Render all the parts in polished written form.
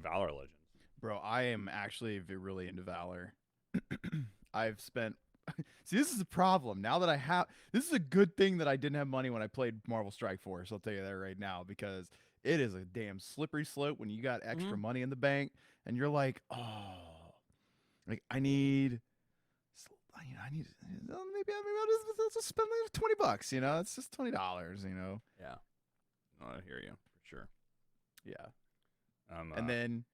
Valor Legends. Bro, I am actually really into Valor. I've spent. See, this is a problem. Now that I have, this is a good thing that I didn't have money when I played Marvel Strike Force. I'll tell you that right now because it is a damn slippery slope when you got Mm-hmm. extra money in the bank and you're like, oh, like I need, I need, maybe I'll just spend like $20. It's just $20. Yeah, no, I hear you for sure. Yeah, Um, and uh, then.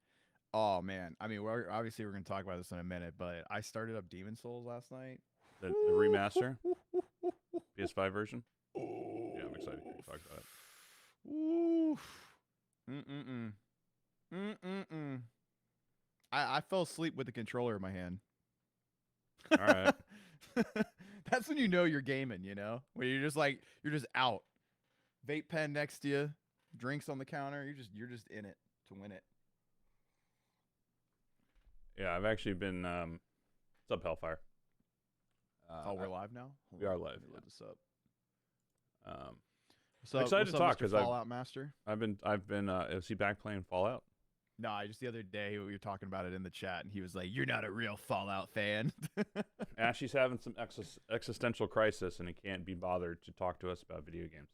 Oh man, I mean, we're gonna talk about this in a minute, but I started up Demon Souls last night. the remaster, PS5 version. Yeah, I'm excited to hear you talk about it. Oof. Mm-mm-mm. Mm-mm-mm. I fell asleep with the controller in my hand. All right. That's when you know you're gaming, where you're just out. Vape pen next to you, drinks on the counter. You're just in it to win it. Yeah, I've actually been. What's up, Hellfire? Oh, I, we're live now. we are live. Let me load this up. Um, I'm So excited what's to up, talk Mr. because Fallout Master? I've been. Is he back playing Fallout? No, just the other day we were talking about it in the chat, and he was like, "You're not a real Fallout fan." Ashley's having some existential crisis, and he can't be bothered to talk to us about video games.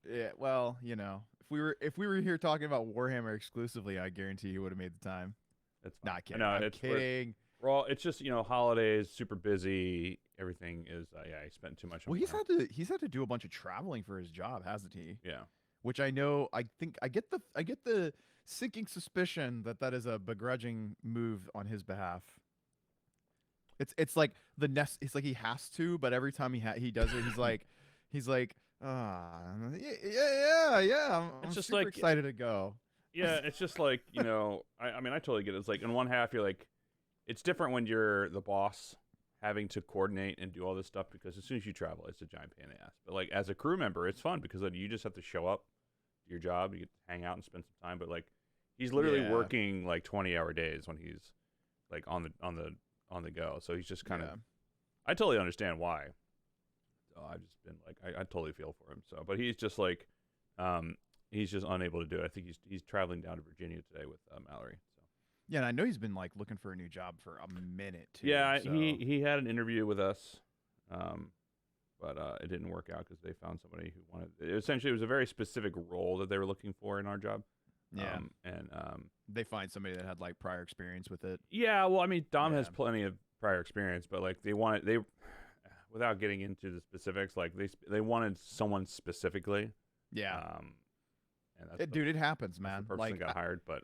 Yeah, well, if we were here talking about Warhammer exclusively, I guarantee you would have made the time. It's fine. Not I kidding. know I'm it's kidding. we're all. It's just holidays, super busy. Everything is. Yeah, he spent too much on Well, he's Warhammer. had to do a bunch of traveling for his job, hasn't he? Yeah. Which I know. I think I get the sinking suspicion that is a begrudging move on his behalf. It's like the nest. It's like he has to, but every time he does it, he's like yeah. I'm It's just super like excited to go. yeah, it's just like I mean I totally get it. It's like in one half you're like, it's different when you're the boss having to coordinate and do all this stuff because as soon as you travel, it's a giant pain in the ass. But like as a crew member, it's fun because then you just have to show up, do your job, you get to hang out and spend some time. But like he's literally Yeah, working like 20-hour days when he's like on the go. So he's just kind of yeah. I totally understand why. So I've just been like I totally feel for him. So but he's just like he's just unable to do it. I think he's traveling down to Virginia today with Mallory. So Yeah, and I know he's been like looking for a new job for a minute too. yeah, So he had an interview with us, but it didn't work out because they found somebody who wanted. Essentially, it was a very specific role that they were looking for in our job. yeah, And they find somebody that had like prior experience with it. yeah, well, I mean, Dom Yeah, has plenty of prior experience, but like they without getting into the specifics, like they wanted someone specifically. yeah. Um, and that's Dude, it happens, that's the man. person Like, that got hired, but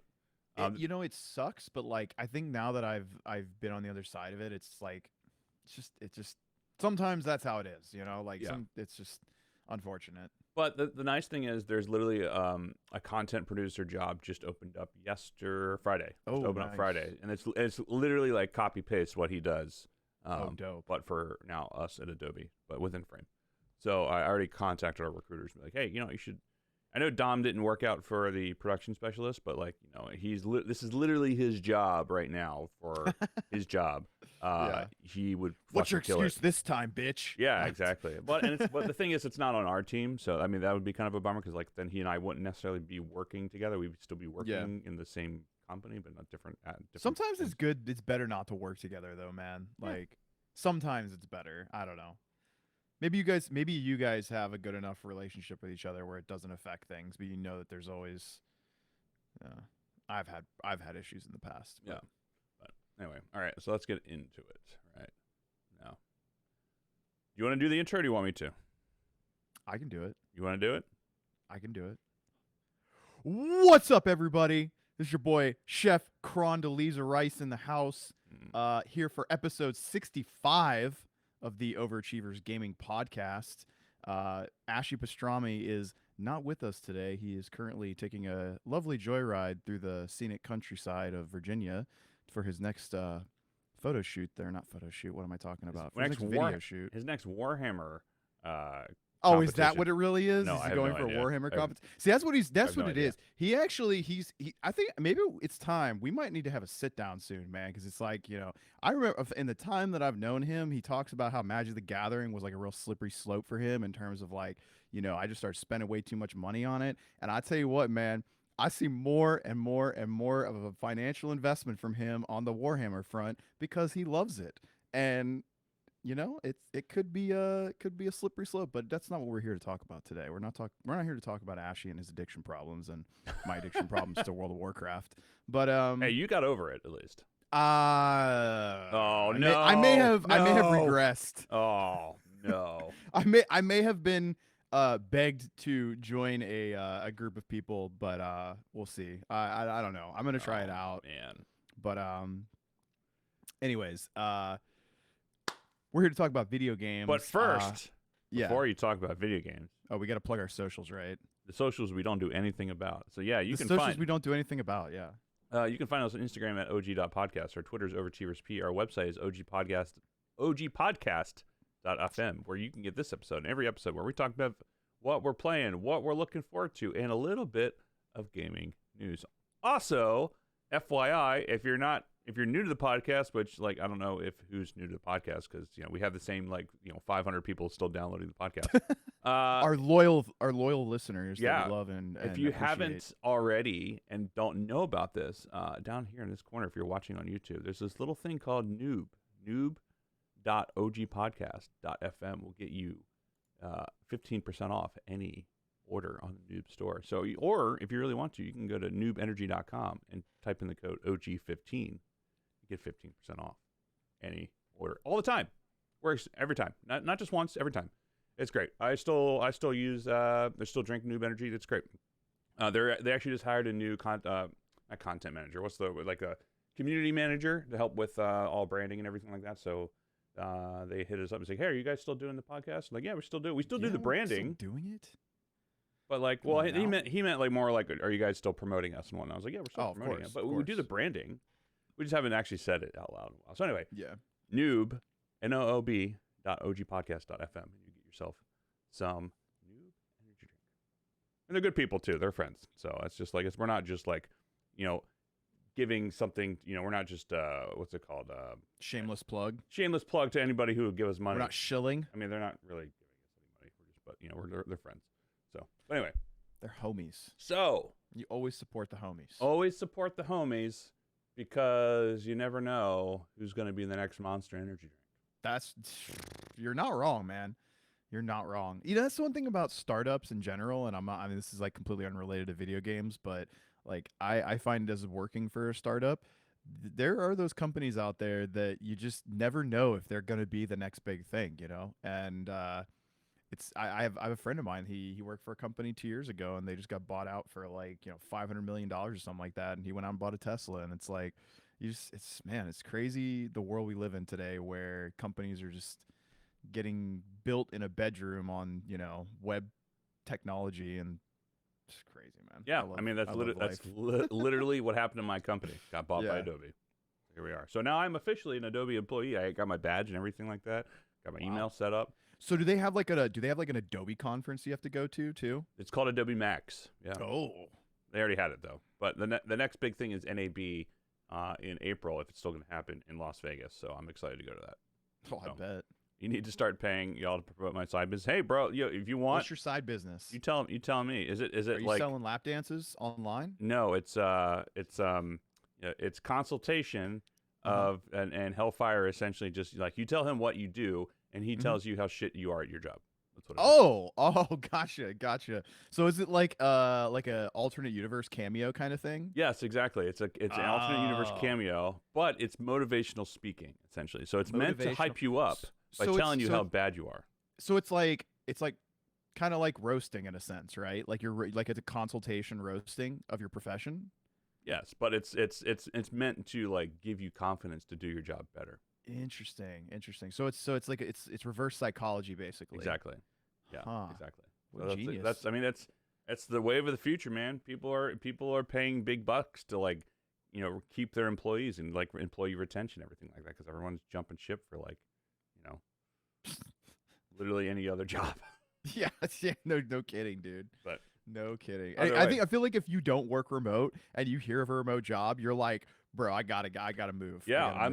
it sucks, but like, I think now that I've been on the other side of it, it's like, it's just sometimes that's how it is. Like yeah. it's just unfortunate. But the nice thing is there's literally a content producer job just opened up Friday. Just Oh, opened up nice. Friday, and it's literally like copy paste what he does. Oh, dope. But for now us at Adobe, but within Frame. So I already contacted our recruiters and be like, hey, you should. I know Dom didn't work out for the production specialist, but like this is literally his job right now for his job. Yeah. He would What's your fucking kill it. excuse this time, bitch? Yeah, exactly. But the thing is, it's not on our team, so I mean that would be kind of a bummer because like then he and I wouldn't necessarily be working together. We'd still be working in the same company, but not different. Different Sometimes it's things. good. It's better not to work together, though, man. Yeah. Like sometimes it's better. I don't know. Maybe you guys have a good enough relationship with each other where it doesn't affect things, but you know that there's always. I've had issues in the past. Yeah. But anyway, all right. So let's get into it. Right now, you want to do the intro? Or do you want me to? I can do it. You want to do it? I can do it. What's up, everybody? This is your boy Chef Crondeliza Rice in the house. Here for episode 65 of the Overachievers Gaming Podcast. Ashley Pastrami is not with us today. He is currently taking a lovely joyride through the scenic countryside of Virginia for his next photo shoot. Not photo shoot. What am I talking about? For his next video shoot. His next Warhammer. Oh, is that what it really is? No, Is I he have going no for a idea. Warhammer competition? See, that's what no it idea. is. He actually, I think maybe it's time. We might need to have a sit down soon, man, because it's like, I remember in the time that I've known him, he talks about how Magic the Gathering was like a real slippery slope for him in terms of like, I just started spending way too much money on it. And I tell you what, man, I see more and more and more of a financial investment from him on the Warhammer front because he loves it. And it could be a slippery slope, but that's not what we're here to talk about today. We're not here to talk about Ashy and his addiction problems and my addiction problems to World of Warcraft. But Hey, you got over it at least. Oh no! I may have No. regressed. Oh no! I may have been begged to join a group of people, but we'll see. I don't know. I'm gonna try it out, man. But anyways, we're here to talk about video games. But first, yeah. before you talk about video games, we got to plug our socials, right? The socials we don't do anything about. So yeah, the socials we don't do anything about. Yeah. You can find us on Instagram at og.podcast. Our Twitter's overachieversp. Our website is ogpodcast.fm, where you can get this episode and every episode where we talk about what we're playing, what we're looking forward to, and a little bit of gaming news. Also, FYI, if you're new to the podcast, which I don't know who's new to the podcast because we have the same 500 people still downloading the podcast. Our loyal listeners yeah, that we love and if you appreciate. haven't already and don't know about this, down here in this corner, if you're watching on YouTube, there's this little thing called noob.ogpodcast.fm will get you 15% off any order on the Noob store. So, or if you really want to, you can go to noobenergy.com and type in the code OG15. You get 15% off any order all the time. Works every time, not just once, every time. It's great. I still use I still drink Noob Energy. It's great. They actually just hired a new not content manager. What's a community manager to help with all branding and everything like that. So they hit us up and say, "Hey, are you guys still doing the podcast?" I'm like, yeah, we still do. We still do the branding. Still doing it. But he meant more like, are you guys still promoting us and whatnot? I was like, yeah, we're still promoting it. But we do the branding. We just haven't actually said it out loud in a while. So anyway, yeah, Noob, noob.ogpodcast.fm, and you get yourself some Noob energy drink. And they're good people too. They're friends. So it's just we're not just giving something. We're not just what's it called? Shameless plug. Shameless plug to anybody who would give us money. We're not shilling. I mean, they're not really giving us any money. They're friends. So anyway, they're homies. So you always support the homies. Always support the homies. Because you never know who's going to be the next Monster Energy drink. You're not wrong, man. You're not wrong. That's the one thing about startups in general, and I mean, this is completely unrelated to video games, but I find it as working for a startup, there are those companies out there that you just never know if they're going to be the next big thing, and I have a friend of mine. He worked for a company 2 years ago, and they just got bought out for $500 million or something like that. And he went out and bought a Tesla. And it's it's crazy the world we live in today, where companies are just getting built in a bedroom on web technology, and it's crazy, man. Yeah, that's literally what happened to my company. Got bought by Adobe. Here we are. So now I'm officially an Adobe employee. I got my badge and everything like that. Got my email set up. So do they have an Adobe conference you have to go to too? It's called Adobe Max. Yeah. Oh. They already had it though. But the next big thing is NAB in April, if it's still going to happen in Las Vegas. So I'm excited to go to that. Oh, I bet. You need to start paying y'all to promote my side business. Hey, bro, if you want, what's your side business? You tell me. Is it Are you selling lap dances online? No, it's consultation of and Hellfire essentially just you tell him what you do. And he tells you how shit you are at your job. That's what it is. Oh, gotcha. So is it like a alternate universe cameo kind of thing? Yes, exactly. It's an alternate universe cameo, but it's motivational speaking essentially. So it's meant to hype you up by telling you how bad you are. So it's kind of like roasting in a sense, right? Like it's a consultation roasting of your profession. Yes, but it's meant to give you confidence to do your job better. Interesting. So it's reverse psychology basically. Exactly. Yeah. Exactly. What genius. That's the wave of the future, man. People are paying big bucks to keep their employees and employee retention, everything like that, because everyone's jumping ship for literally any other job. Yeah. No kidding, dude. But no kidding. I feel like if you don't work remote and you hear of a remote job, you're like, bro, I gotta move. Yeah,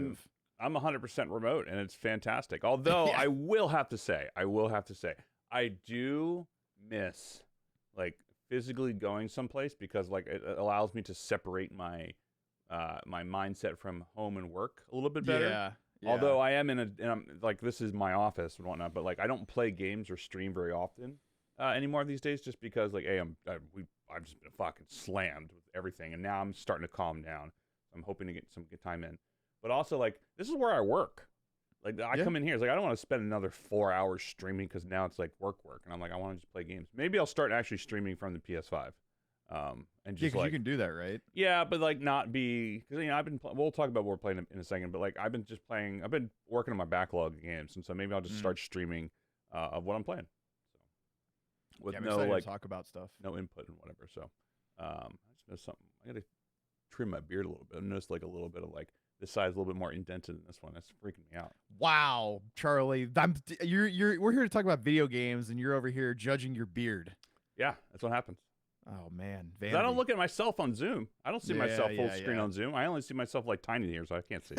I'm 100% remote, and it's fantastic. Although I will have to say, I do miss physically going someplace because like it allows me to separate my my mindset from home and work a little bit better. Yeah. Although I am and I'm, like this is my office and whatnot, but like I don't play games or stream very often anymore these days, just because like I've just been fucking slammed with everything, and now I'm starting to calm down. I'm hoping to get some good time in, but also like this is where I work. Like I come in here, it's like I don't want to spend another 4 hours streaming because now it's like work, and I'm like I want to just play games. Maybe I'll start actually streaming from the PS5, and just like you can do that, right? yeah, but like not be because I've been we'll talk about what we're playing in a second, but like I've been working on my backlog of games, and so maybe I'll just start streaming of what I'm playing. So with I'm no excited like to talk about stuff. no input and whatever. So I just noticed something. I gotta trim my beard a little bit. I noticed like a little bit of like this side's a little bit more indented than this one. That's freaking me out. Wow, Charlie, we're here to talk about video games, and you're over here judging your beard. Yeah, that's what happens. Oh man, 'Cause I don't look at myself on Zoom. I don't see myself full screen on Zoom. I only see myself like tiny here, so I can't see.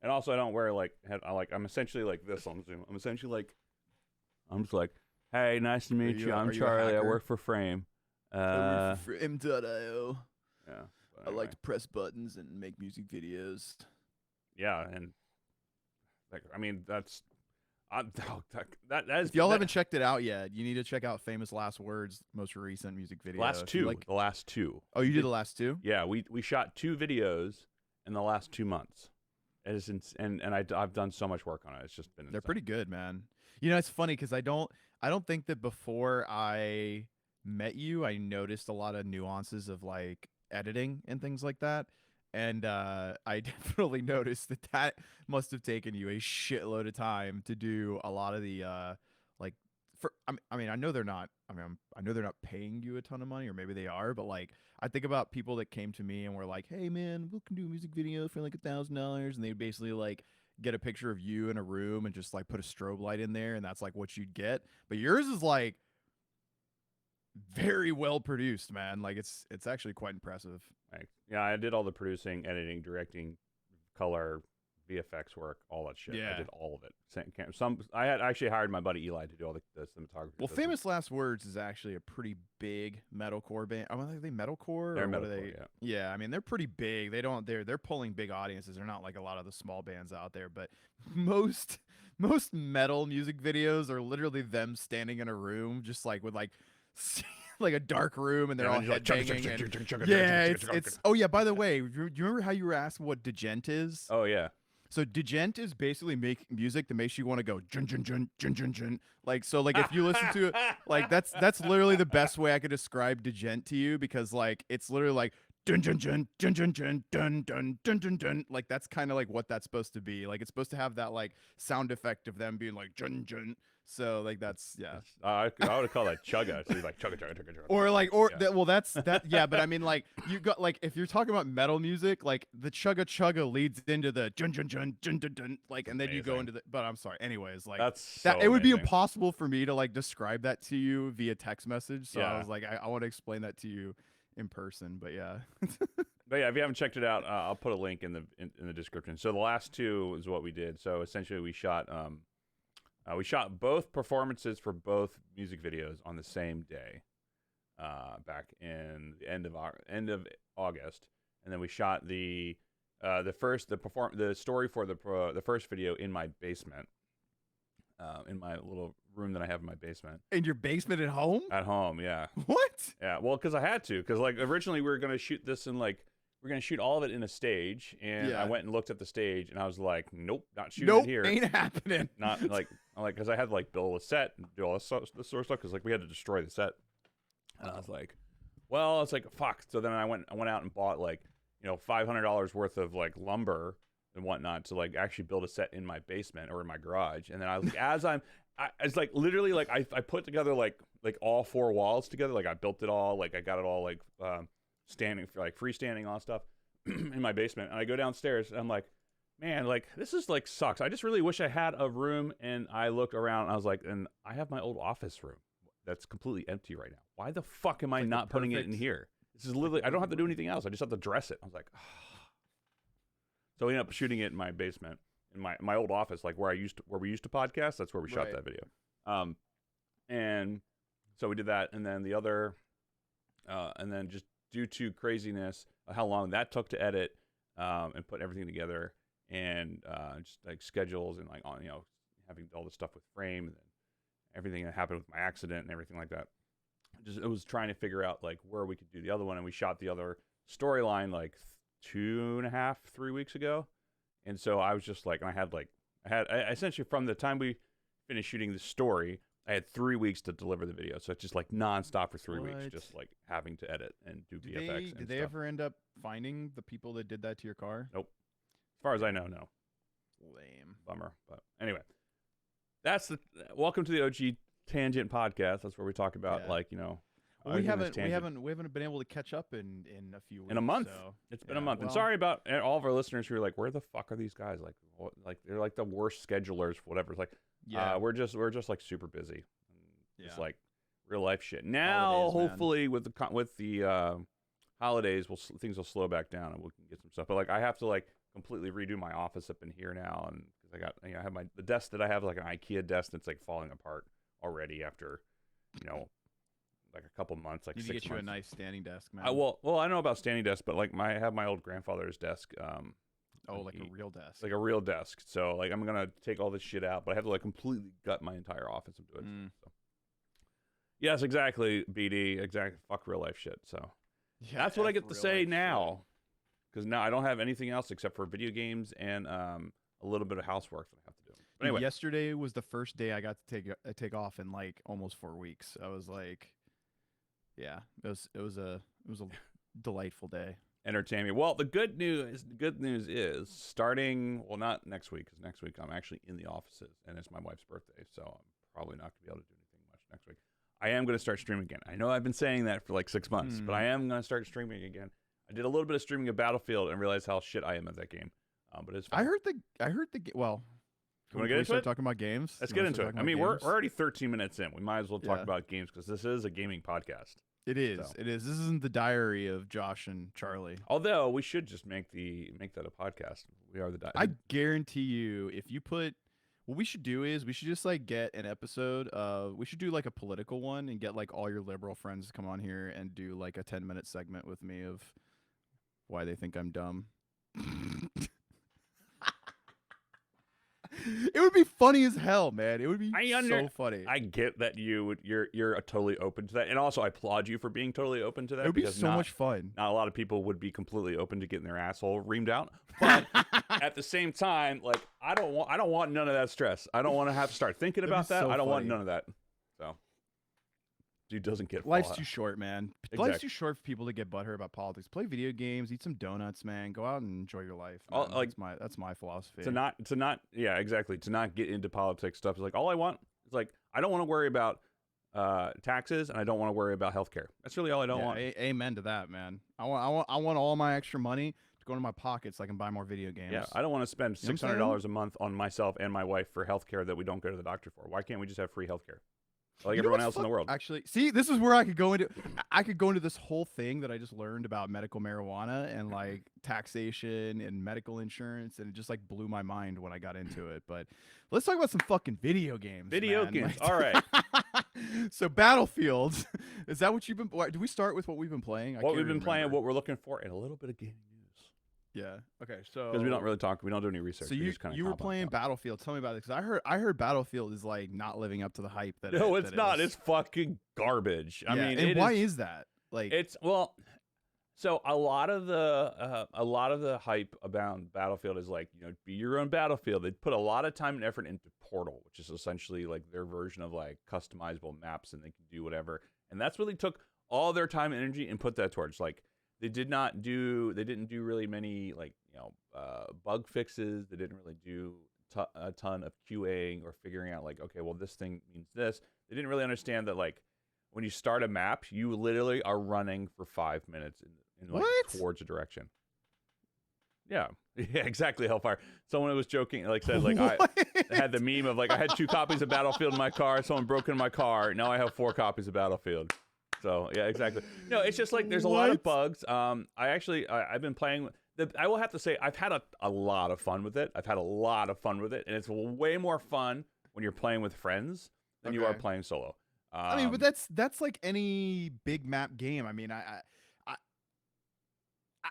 And also, I don't wear like I'm essentially like this on Zoom. I'm essentially like I'm just like, hey, nice to meet you. I'm Charlie. I work for Frame. I work for Frame.io. Yeah. I like to press buttons and make music videos. Yeah, and like I mean that's that is. If y'all haven't checked it out yet, you need to check out Famous Last Words' most recent music video. The last two. Oh, you did the last two? Yeah, we shot 2 videos in the last 2 months. It is and I've done so much work on it. It's just been. They're pretty good, man. You know, it's funny because I don't think that before I met you, I noticed a lot of nuances of like editing and things like that. And I definitely noticed that must have taken you a shitload of time to do a lot of the like. I mean, I know they're not. I know they're not paying you a ton of money, or maybe they are. But like, I think about people that came to me and were like, "Hey, man, we can do a music video for like $1,000," and they basically like get a picture of you in a room and just like put a strobe light in there, and that's like what you'd get. But yours is like very well produced, man. Like it's actually quite impressive. Thanks. Yeah, I did all the producing, editing, directing, color, VFX work, all that shit. Yeah. I did all of it. I had actually hired my buddy Eli to do all the cinematography. Well, Famous Last Words is actually a pretty big metalcore band. I mean, are they metalcore? They're or what metalcore, are they? yeah. I mean, they're pretty big. They're pulling big audiences. They're not like a lot of the small bands out there, but most metal music videos are literally them standing in a room, just like with like like a dark room, and they're all headbanging. Yeah, it's. Oh yeah. By the way, do you remember how you were asked what djent is? Oh yeah. So djent is basically making music that makes you want to go jun jun jun jun jun jun. Like so, like if you listen to it, like that's literally the best way I could describe djent to you, because like it's literally like dun dun dun dun dun dun dun dun dun dun dun. Like that's kind of like what that's supposed to be. Like it's supposed to have that like sound effect of them being like jun jun. So like that's I would call that chugga. So like chugga chugga chugga chugga. Or like that's that yeah. But I mean like you got like if you're talking about metal music, like the chugga chugga leads into the jun jun jun jun dun dun like, and then you go into the. But I'm sorry. Anyways, like it would be impossible for me to like describe that to you via text message. So I was like I want to explain that to you in person. But yeah. But yeah, if you haven't checked it out, I'll put a link in the description. So the last 2 is what we did. So essentially we shot both performances for both music videos on the same day, back in the end of August, and then we shot the story for the first video in my basement, in my little room that I have in my basement. In your basement at home? At home, yeah. What? Yeah, well, because I had to, because like originally we were gonna shoot this in like. We're going to shoot all of it in a stage, and I went and looked at the stage, and I was like, nope, not shooting it here. Ain't happening. Not like, because I had to like build a set and do all this sort of stuff, because like we had to destroy the set. And I was like, well, it's like, fuck. So then I went out and bought like, $500 worth of like lumber and whatnot to like actually build a set in my basement or in my garage. And then I was like, it's like literally like I put together like all 4 walls together. Like I built it all, like I got it all like, standing for like freestanding on stuff in my basement, and I go downstairs and I'm like, man, like this is like sucks. I just really wish I had a room. And I looked around and I was like, and I have my old office room that's completely empty right now. Why the fuck am I not putting it in here? This is literally, I don't have to do anything else. I just have to dress it. I was like, oh. So we ended up shooting it in my basement, in my old office, like where we used to podcast. That's where we shot that video. And so we did that, and then the other and then just due to craziness, how long that took to edit and put everything together, and just like schedules and like on having all the stuff with frame and then everything that happened with my accident and everything like that. It was trying to figure out like where we could do the other one, and we shot the other storyline like 2.5, 3 weeks ago, and so I was just like, and I essentially from the time we finished shooting the story, I had 3 weeks to deliver the video, so it's just like nonstop for 3 weeks, just like having to edit and do VFX. Did they ever end up finding the people that did that to your car? Nope. As far as I know, no. Lame. Bummer. But anyway, welcome to the OG Tangent Podcast. That's where we talk about we haven't been able to catch up in a few weeks. In a month. So, it's been a month. And sorry about all of our listeners who are like, where the fuck are these guys? Like, like they're like the worst schedulers, whatever. It's like, we're just like super busy. Just like real life shit. Now, hopefully, with the holidays, things will slow back down and we can get some stuff. But like, I have to like completely redo my office up in here now, and because I have the desk that I have, like an IKEA desk that's like falling apart already after like a couple months, like 6 months. You get you a nice standing desk, man. Well, I don't know about standing desk, but like I have my old grandfather's desk. Like a real desk. Like a real desk. So like I'm gonna take all this shit out, but I have to like completely gut my entire office and do it. So. Yes, exactly, BD. Exactly. Fuck real life shit. So that's what I get to say now, because now I don't have anything else except for video games and a little bit of housework that I have to do. But anyway, yesterday was the first day I got to take off in like almost 4 weeks. I was like, yeah, it was a delightful day. Entertaining. Well, the good news is starting, well, not next week, because next week I'm actually in the offices and it's my wife's birthday, so I'm probably not gonna be able to do anything much next week. I am going to start streaming again. I know I've been saying that for like 6 months, but I am going to start streaming again. I did a little bit of streaming of Battlefield and realized how shit I am at that game. But it's fun. I heard the well. You want to get into it? Talking about games. Let's get into it. I mean, we're already 13 minutes in. We might as well talk about games because this is a gaming podcast. It is. So. It is. This isn't the diary of Josh and Charlie. Although we should just make that a podcast. We are the diary. I guarantee you, if you put, what we should do is we should just like get an episode of, we should do like a political one and get like all your liberal friends to come on here and do like a 10-minute segment with me of why they think I'm dumb. It would be funny as hell, man. It would be so funny. I get that you're totally open to that, and also I applaud you for being totally open to that. It would be so much fun. Not a lot of people would be completely open to getting their asshole reamed out, but at the same time, like I don't want none of that stress. I don't want to have to start thinking about that. I don't want none of that. So. Dude doesn't get life's too short, man. Exactly. Life's too short for people to get butthurt about politics. Play video games, eat some donuts, man. Go out and enjoy your life. That's my philosophy. To not exactly. To not get into politics stuff is like all I want is like I don't want to worry about taxes and I don't want to worry about healthcare. That's really all I don't want. Amen to that, man. I want all my extra money to go into my pockets so I can buy more video games. Yeah, I don't want to spend $600 a month on myself and my wife for healthcare that we don't go to the doctor for. Why can't we just have free healthcare? Like everyone else in the world. Actually, see, this is where I could go into this whole thing that I just learned about medical marijuana and like taxation and medical insurance, and it just like blew my mind when I got into it. But let's talk about some fucking video games. Video games. All right. So Battlefield, is that what you've been? Do we start with what we've been playing? What we've been playing, what we're looking for, and a little bit of gaming news. Yeah. Okay. So because we don't really talk, we don't do any research. So you were playing Battlefield. Tell me about it, because I heard Battlefield is like not living up to the hype that. No, it's not. It's fucking garbage. I mean, and why is that? Like, it's so a lot of the hype about Battlefield is like, be your own Battlefield. They put a lot of time and effort into Portal, which is essentially like their version of like customizable maps, and they can do whatever. And that's really took all their time and energy and put that towards like. They didn't do really many like bug fixes. They didn't really do a ton of QAing or figuring out like, okay, well, this thing means this. They didn't really understand that like when you start a map, you literally are running for 5 minutes in like towards a direction. Yeah, exactly. Hellfire. Someone was joking, like said, like I had the meme of like I had 2 copies of Battlefield in my car. Someone broke into my car. Now I have 4 copies of Battlefield. So yeah, exactly. No, it's just like there's a lot of bugs. I've been playing. I will have to say I've had a lot of fun with it. And it's way more fun when you're playing with friends than you are playing solo. I mean, but that's like any big map game. I mean, I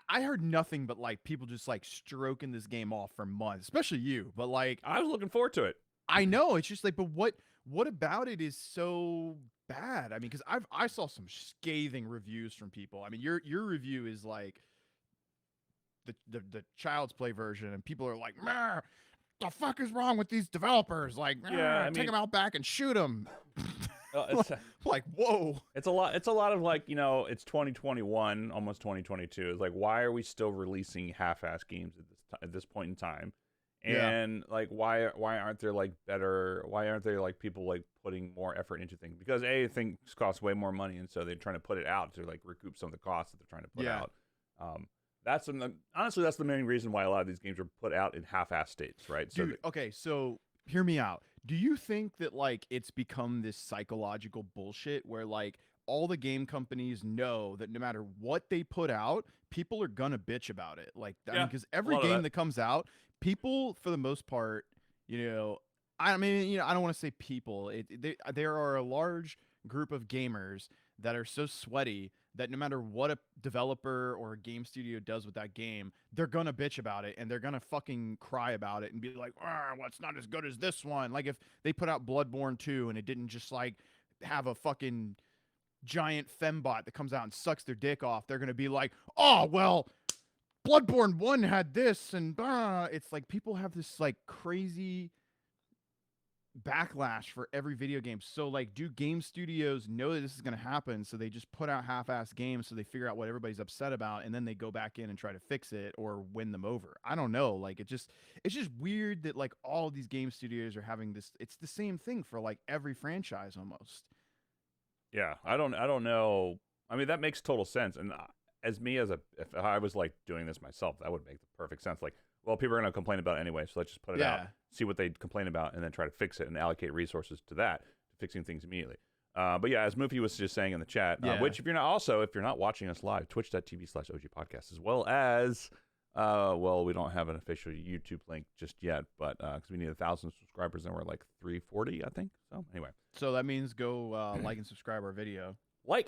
I heard nothing but like people just like stroking this game off for months, especially you. But like, I was looking forward to it. I know it's just like, but what about it is so bad? I mean, because I saw some scathing reviews from people. I mean, your review is like the Child's Play version, and people are like, "Meh, the fuck is wrong with these developers? Like, Yeah, I take mean, them out back and shoot them." it's Like, whoa. it's a lot. It's a lot of like, it's 2021, almost 2022. It's like, why are we still releasing half-ass games at this point in time? Yeah. And like, why aren't there like better? Why aren't there like people like putting more effort into things? Because things cost way more money, and so they're trying to put it out to like recoup some of the costs that they're trying to put out. Honestly, that's the main reason why a lot of these games are put out in half-ass states, right? Dude, okay, so hear me out. Do you think that like it's become this psychological bullshit where like all the game companies know that no matter what they put out, people are gonna bitch about it? Like, I mean, because every game that comes out, people for the most part, I mean, I don't want to say people. There are a large group of gamers that are so sweaty that no matter what a developer or a game studio does with that game, they're gonna bitch about it and they're gonna fucking cry about it and be like, well, it's not as good as this one. Like if they put out Bloodborne 2 and it didn't just like have a fucking giant fembot that comes out and sucks their dick off, they're gonna be like, oh well, Bloodborne 1 had this, and it's like people have this like crazy backlash for every video game. So like, do game studios know that this is going to happen, so they just put out half-ass games so they figure out what everybody's upset about and then they go back in and try to fix it or win them over? I don't know. Like it's just weird that like all of these game studios are having this. It's the same thing for like every franchise almost. Yeah, I don't know. I mean, that makes total sense. And if I was like doing this myself, that would make the perfect sense. Like, well, people are going to complain about it anyway, so let's just put it out, see what they complain about, and then try to fix it and allocate resources to that, to fixing things immediately. But yeah, as Moofy was just saying in the chat, which if you're not watching us live, twitch.tv/OG podcast, as well as, we don't have an official YouTube link just yet, but because we need 1,000 subscribers and we're like 340, I think. So anyway. So that means go like and subscribe our video.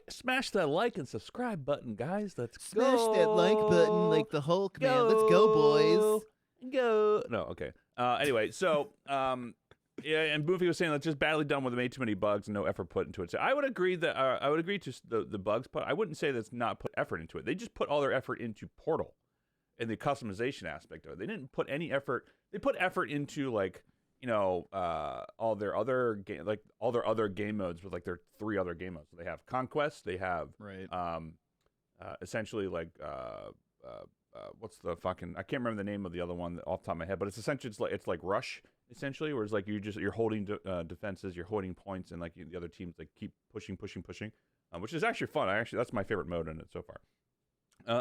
Smash that like and subscribe button, guys. Let's smash go. that like button like the Hulk, man. Let's go, boys. Go. No, okay. Anyway, so yeah, and Boofy was saying that's just badly done with way too many bugs and no effort put into it. So I would agree that I would agree to the bugs, but I wouldn't say that's not put effort into it. They just put all their effort into Portal and the customization aspect of it. They didn't put any effort. They put effort into like, all their other game modes with like their 3 other game modes. So they have Conquest, they have essentially like what's the fucking, I can't remember the name of the other one off the top of my head, but it's essentially it's like Rush essentially, where it's like you're holding defenses, you're holding points, and like the other teams like keep pushing, which is actually fun. That's my favorite mode in it so far.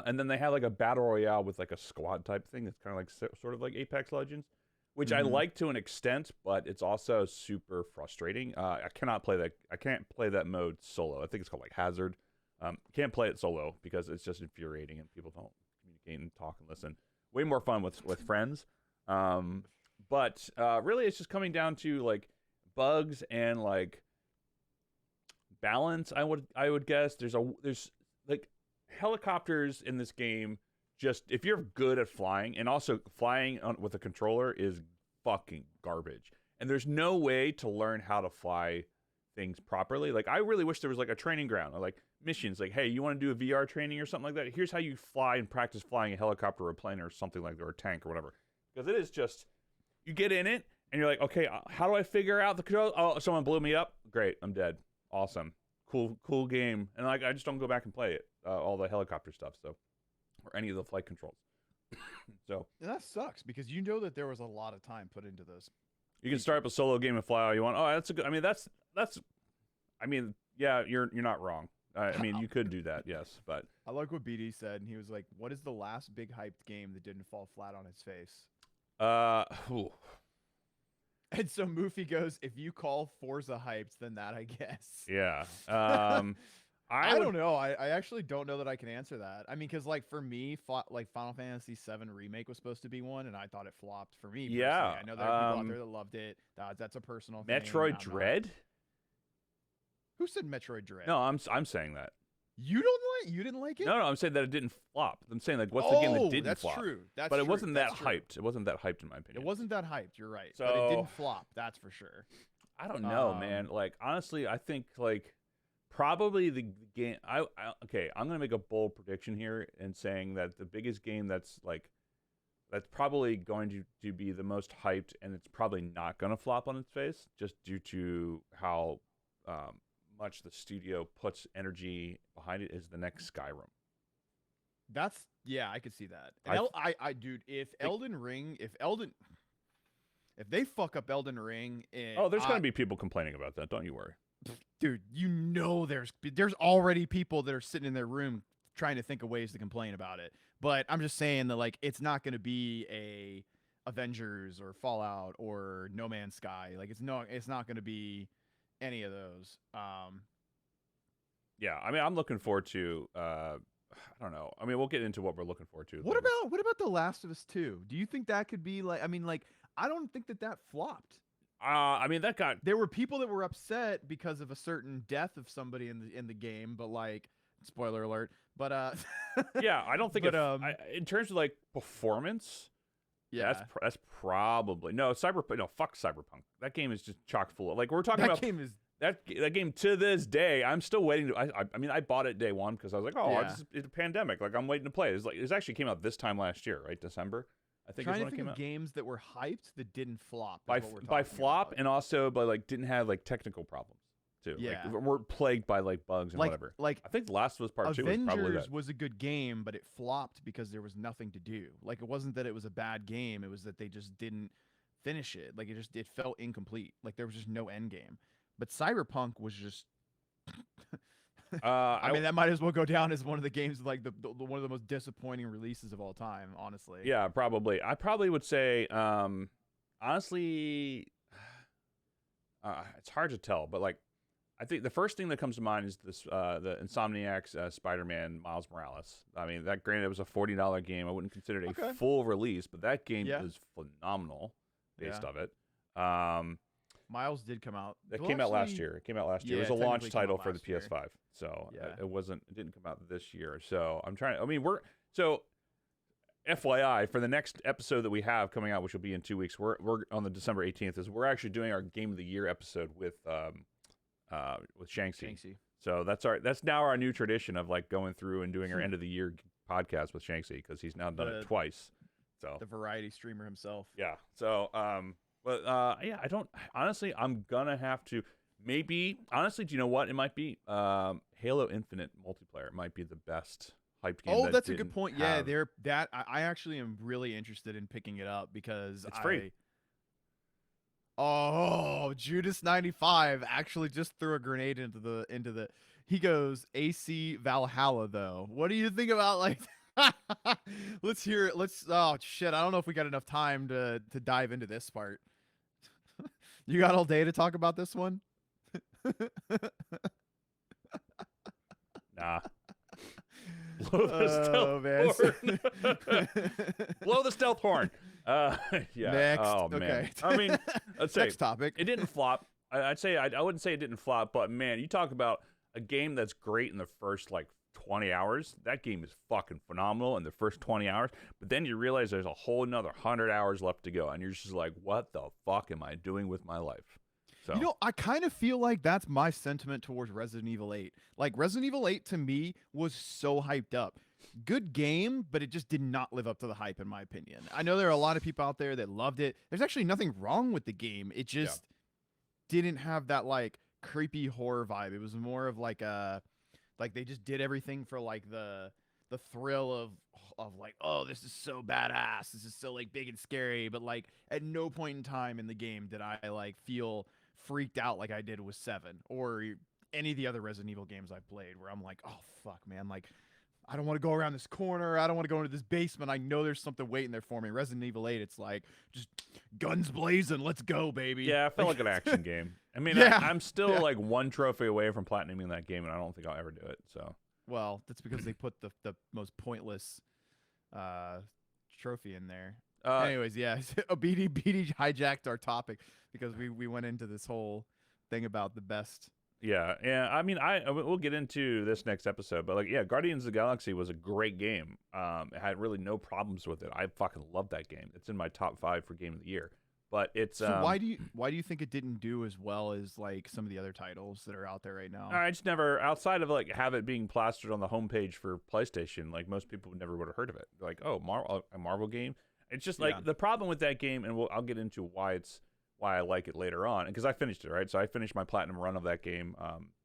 And then they have like a battle royale with like a squad type thing. It's kind of like sort of like Apex Legends, which I like to an extent, but it's also super frustrating. I can't play that mode solo. I think it's called like Hazard. Can't play it solo because it's just infuriating and people don't communicate and talk and listen. Way more fun with friends. But really, it's just coming down to like bugs and like balance. I would guess there's like helicopters in this game. Just if you're good at flying, and also flying with a controller is fucking garbage. And there's no way to learn how to fly things properly. Like I really wish there was like a training ground or like missions. Like, hey, you want to do a VR training or something like that? Here's how you fly and practice flying a helicopter or a plane or something like that, or a tank or whatever. Because it is just, you get in it and you're like, okay, how do I figure out the control? Oh, someone blew me up. Great, I'm dead. Awesome, cool game. And like I just don't go back and play it. All the helicopter stuff. So. Or any of the flight controls. So and that sucks because you know that there was a lot of time put into this. You can start up a solo game and fly all you want. Oh, that's a good. I mean, that's. I mean, yeah, you're not wrong. I mean, you could do that, yes, but I like what BD said, and he was like, "What is the last big hyped game that didn't fall flat on its face?" And so Moofy goes, "If you call Forza hyped, then that I guess." Yeah. I don't know. I actually don't know that I can answer that. I mean, because like for me, like Final Fantasy VII Remake was supposed to be one, and I thought it flopped for me. Yeah. Personally. I know there are people out there that loved it. That's a personal thing. Metroid Dread? Who said Metroid Dread? No, I'm saying that. You didn't like it? No, I'm saying that it didn't flop. I'm saying like what's the game that didn't that's flop? true. That's but it true. wasn't That's that true. hyped. It wasn't that hyped in my opinion. It wasn't that hyped. You're right. So, but it didn't flop. That's for sure. I don't know, man. Like honestly, I think like probably the game. Okay, I'm gonna make a bold prediction here and saying that the biggest game that's probably going to be the most hyped, and it's probably not going to flop on its face, just due to how much the studio puts energy behind it, is the next Skyrim. I could see that. And dude, if they fuck up Elden Ring, there's going to be people complaining about that. Don't you worry, dude. There's already people that are sitting in their room trying to think of ways to complain about it. But I'm just saying that like it's not going to be a Avengers or Fallout or No Man's Sky. Like it's not going to be any of those. Yeah, I mean, I'm looking forward to. I don't know. I mean, we'll get into what we're looking forward to. What about The Last of Us 2? Do you think that could be like? I mean, like I don't think that flopped. I mean, there were people that were upset because of a certain death of somebody in the game, but like spoiler alert. But yeah, I don't think. In terms of like performance, yeah, that's probably fuck Cyberpunk. That game is just chock full of, like we're talking about. That game to this day, I'm still waiting to. I mean, I bought it day one because I was like, it's a pandemic. Like I'm waiting to play it. It actually came out this time last year, right? December. I think trying is when to it came think out. of games that were hyped that didn't flop. By flop about. And also by like didn't have like technical problems too. Yeah, like, we're plagued by like bugs and whatever. Like I think The Last of Us Part 2 was probably that. Avengers was a good game, but it flopped because there was nothing to do. Like it wasn't that it was a bad game; it was that they just didn't finish it. Like it felt incomplete. Like there was just no end game. But Cyberpunk was just. I mean, that might as well go down as one of the games like the one of the most disappointing releases of all time. Honestly. Yeah, probably. I probably would say, honestly, it's hard to tell, but like, I think the first thing that comes to mind is this the Insomniac's Spider-Man Miles Morales. I mean, that granted it was a $40 game. I wouldn't consider it a full release, but that game is phenomenal based of it. Miles did come out. It came out last year. It was a launch title for the PS5, so it didn't come out this year. So I'm trying. I mean, FYI, for the next episode that we have coming out, which will be in 2 weeks, we're on the December 18th. We're actually doing our Game of the Year episode with Shanxi. So that's now our new tradition of like going through and doing our end of the year podcast with Shanxi because he's now done it twice. So the variety streamer himself. Yeah. So I don't honestly. I'm gonna have to maybe honestly. Do you know what it might be? Halo Infinite multiplayer might be the best hyped game. Oh, that's a good point. Yeah, I actually am really interested in picking it up because it's free. Judas 95 actually just threw a grenade into the. He goes AC Valhalla though. What do you think about like? Let's hear it. Oh shit! I don't know if we got enough time to dive into this part. You got all day to talk about this one? Nah. Blow the stealth horn. Blow the stealth horn. Yeah. Next. Oh man. Okay. I mean, let's say next topic. It didn't flop. I'd say I wouldn't say it didn't flop, but man, you talk about a game that's great in the first like 20 hours. That game is fucking phenomenal in the first 20 hours. But then you realize there's a whole another 100 hours left to go, and you're just like, what the fuck am I doing with my life? So. You know, I kind of feel like that's my sentiment towards Resident Evil 8. Like, Resident Evil 8 to me was so hyped up. Good game, but it just did not live up to the hype, in my opinion. I know there are a lot of people out there that loved it. There's actually nothing wrong with the game. It just didn't have that, like, creepy horror vibe. It was more of, like, they just did everything for, like, the thrill of like, oh, this is so badass. This is so, like, big and scary. But, like, at no point in time in the game did I, like, feel freaked out like I did with 7 or any of the other Resident Evil games I played where I'm like, oh fuck man, like I don't want to go around this corner, I don't want to go into this basement, I know there's something waiting there for me. Resident Evil 8, it's like just guns blazing, let's go baby. Yeah, it felt like an action game. I mean, I'm still like one trophy away from platinuming that game, and I don't think I'll ever do it. So well, that's because they put the most pointless trophy in there. Anyways, yeah, BD hijacked our topic because we went into this whole thing about the best Yeah. I mean, we'll get into this next episode, but like, yeah, Guardians of the Galaxy was a great game. It had really no problems with it. I fucking love that game. It's in my top 5 for game of the year. But it's So why do you think it didn't do as well as like some of the other titles that are out there right now? I just never, outside of like have it being plastered on the homepage for PlayStation, like most people never would have heard of it. Like, oh, a Marvel game. It's just like the problem with that game, and I'll get into why I like it later on, because I finished it, right? So I finished my platinum run of that game.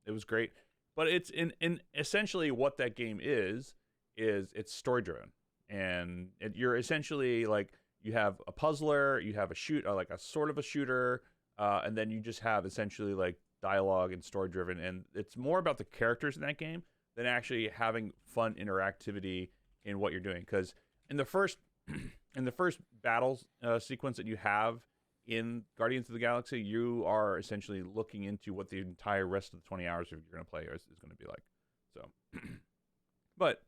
It was great, but it's in essentially what that game is it's story driven, and you're essentially like, you have a puzzler, you have like a sort of a shooter, and then you just have essentially like dialogue and story driven, and it's more about the characters in that game than actually having fun interactivity in what you're doing. Because in the first battles sequence that you have in Guardians of the Galaxy, you are essentially looking into what the entire rest of the 20 hours you're going to play is going to be like. So, but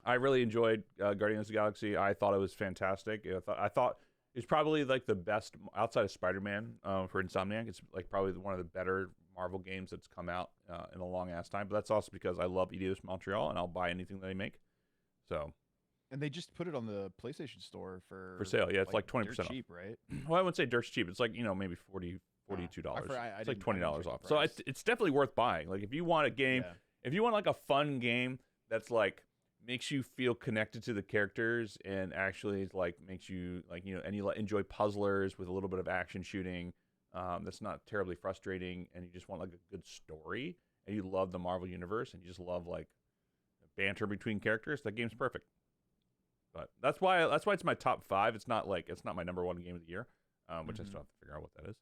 I really enjoyed Guardians of the Galaxy. I thought it was fantastic. I thought it was probably like the best outside of Spider-Man for Insomniac. It's like probably one of the better Marvel games that's come out in a long ass time. But that's also because I love Eidos Montreal and I'll buy anything that they make. So. And they just put it on the PlayStation Store for sale. Yeah, it's like 20% off. Cheap, right? Well, I wouldn't say dirt's cheap. It's like, maybe $42. It's like $20 off. So it's definitely worth buying. Like if you want a game, if you want like a fun game that's like makes you feel connected to the characters and actually like makes you like, and you enjoy puzzlers with a little bit of action shooting, that's not terribly frustrating, and you just want like a good story, and you love the Marvel universe, and you just love like banter between characters, that game's perfect. But that's why it's my top 5. It's not my number 1 game of the year, which I still have to figure out what that is.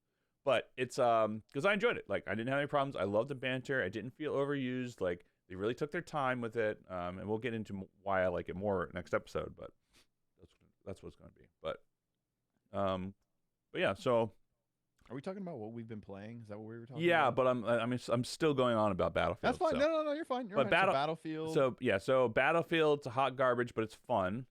But it's because I enjoyed it. Like I didn't have any problems. I loved the banter. I didn't feel overused. Like they really took their time with it. And we'll get into why I like it more next episode. But that's what it's going to be. But yeah. So are we talking about what we've been playing? Is that what we were talking about? Yeah, but I'm still going on about Battlefield. That's fine. So. No, you're fine. You're fine. Battlefield. So Battlefield's hot garbage, but it's fun.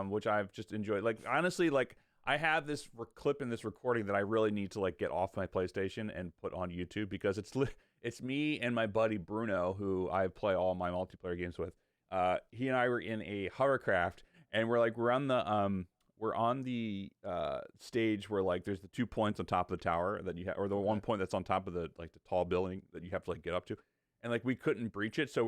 Which I've just enjoyed. Like honestly, like I have this clip in this recording that I really need to like get off my PlayStation and put on YouTube, because it's me and my buddy Bruno, who I play all my multiplayer games with. He and I were in a hovercraft, and we're on the stage where like there's the 2 points on top of the tower that you have, or the 1 point that's on top of the like the tall building that you have to like get up to, and like we couldn't breach it, so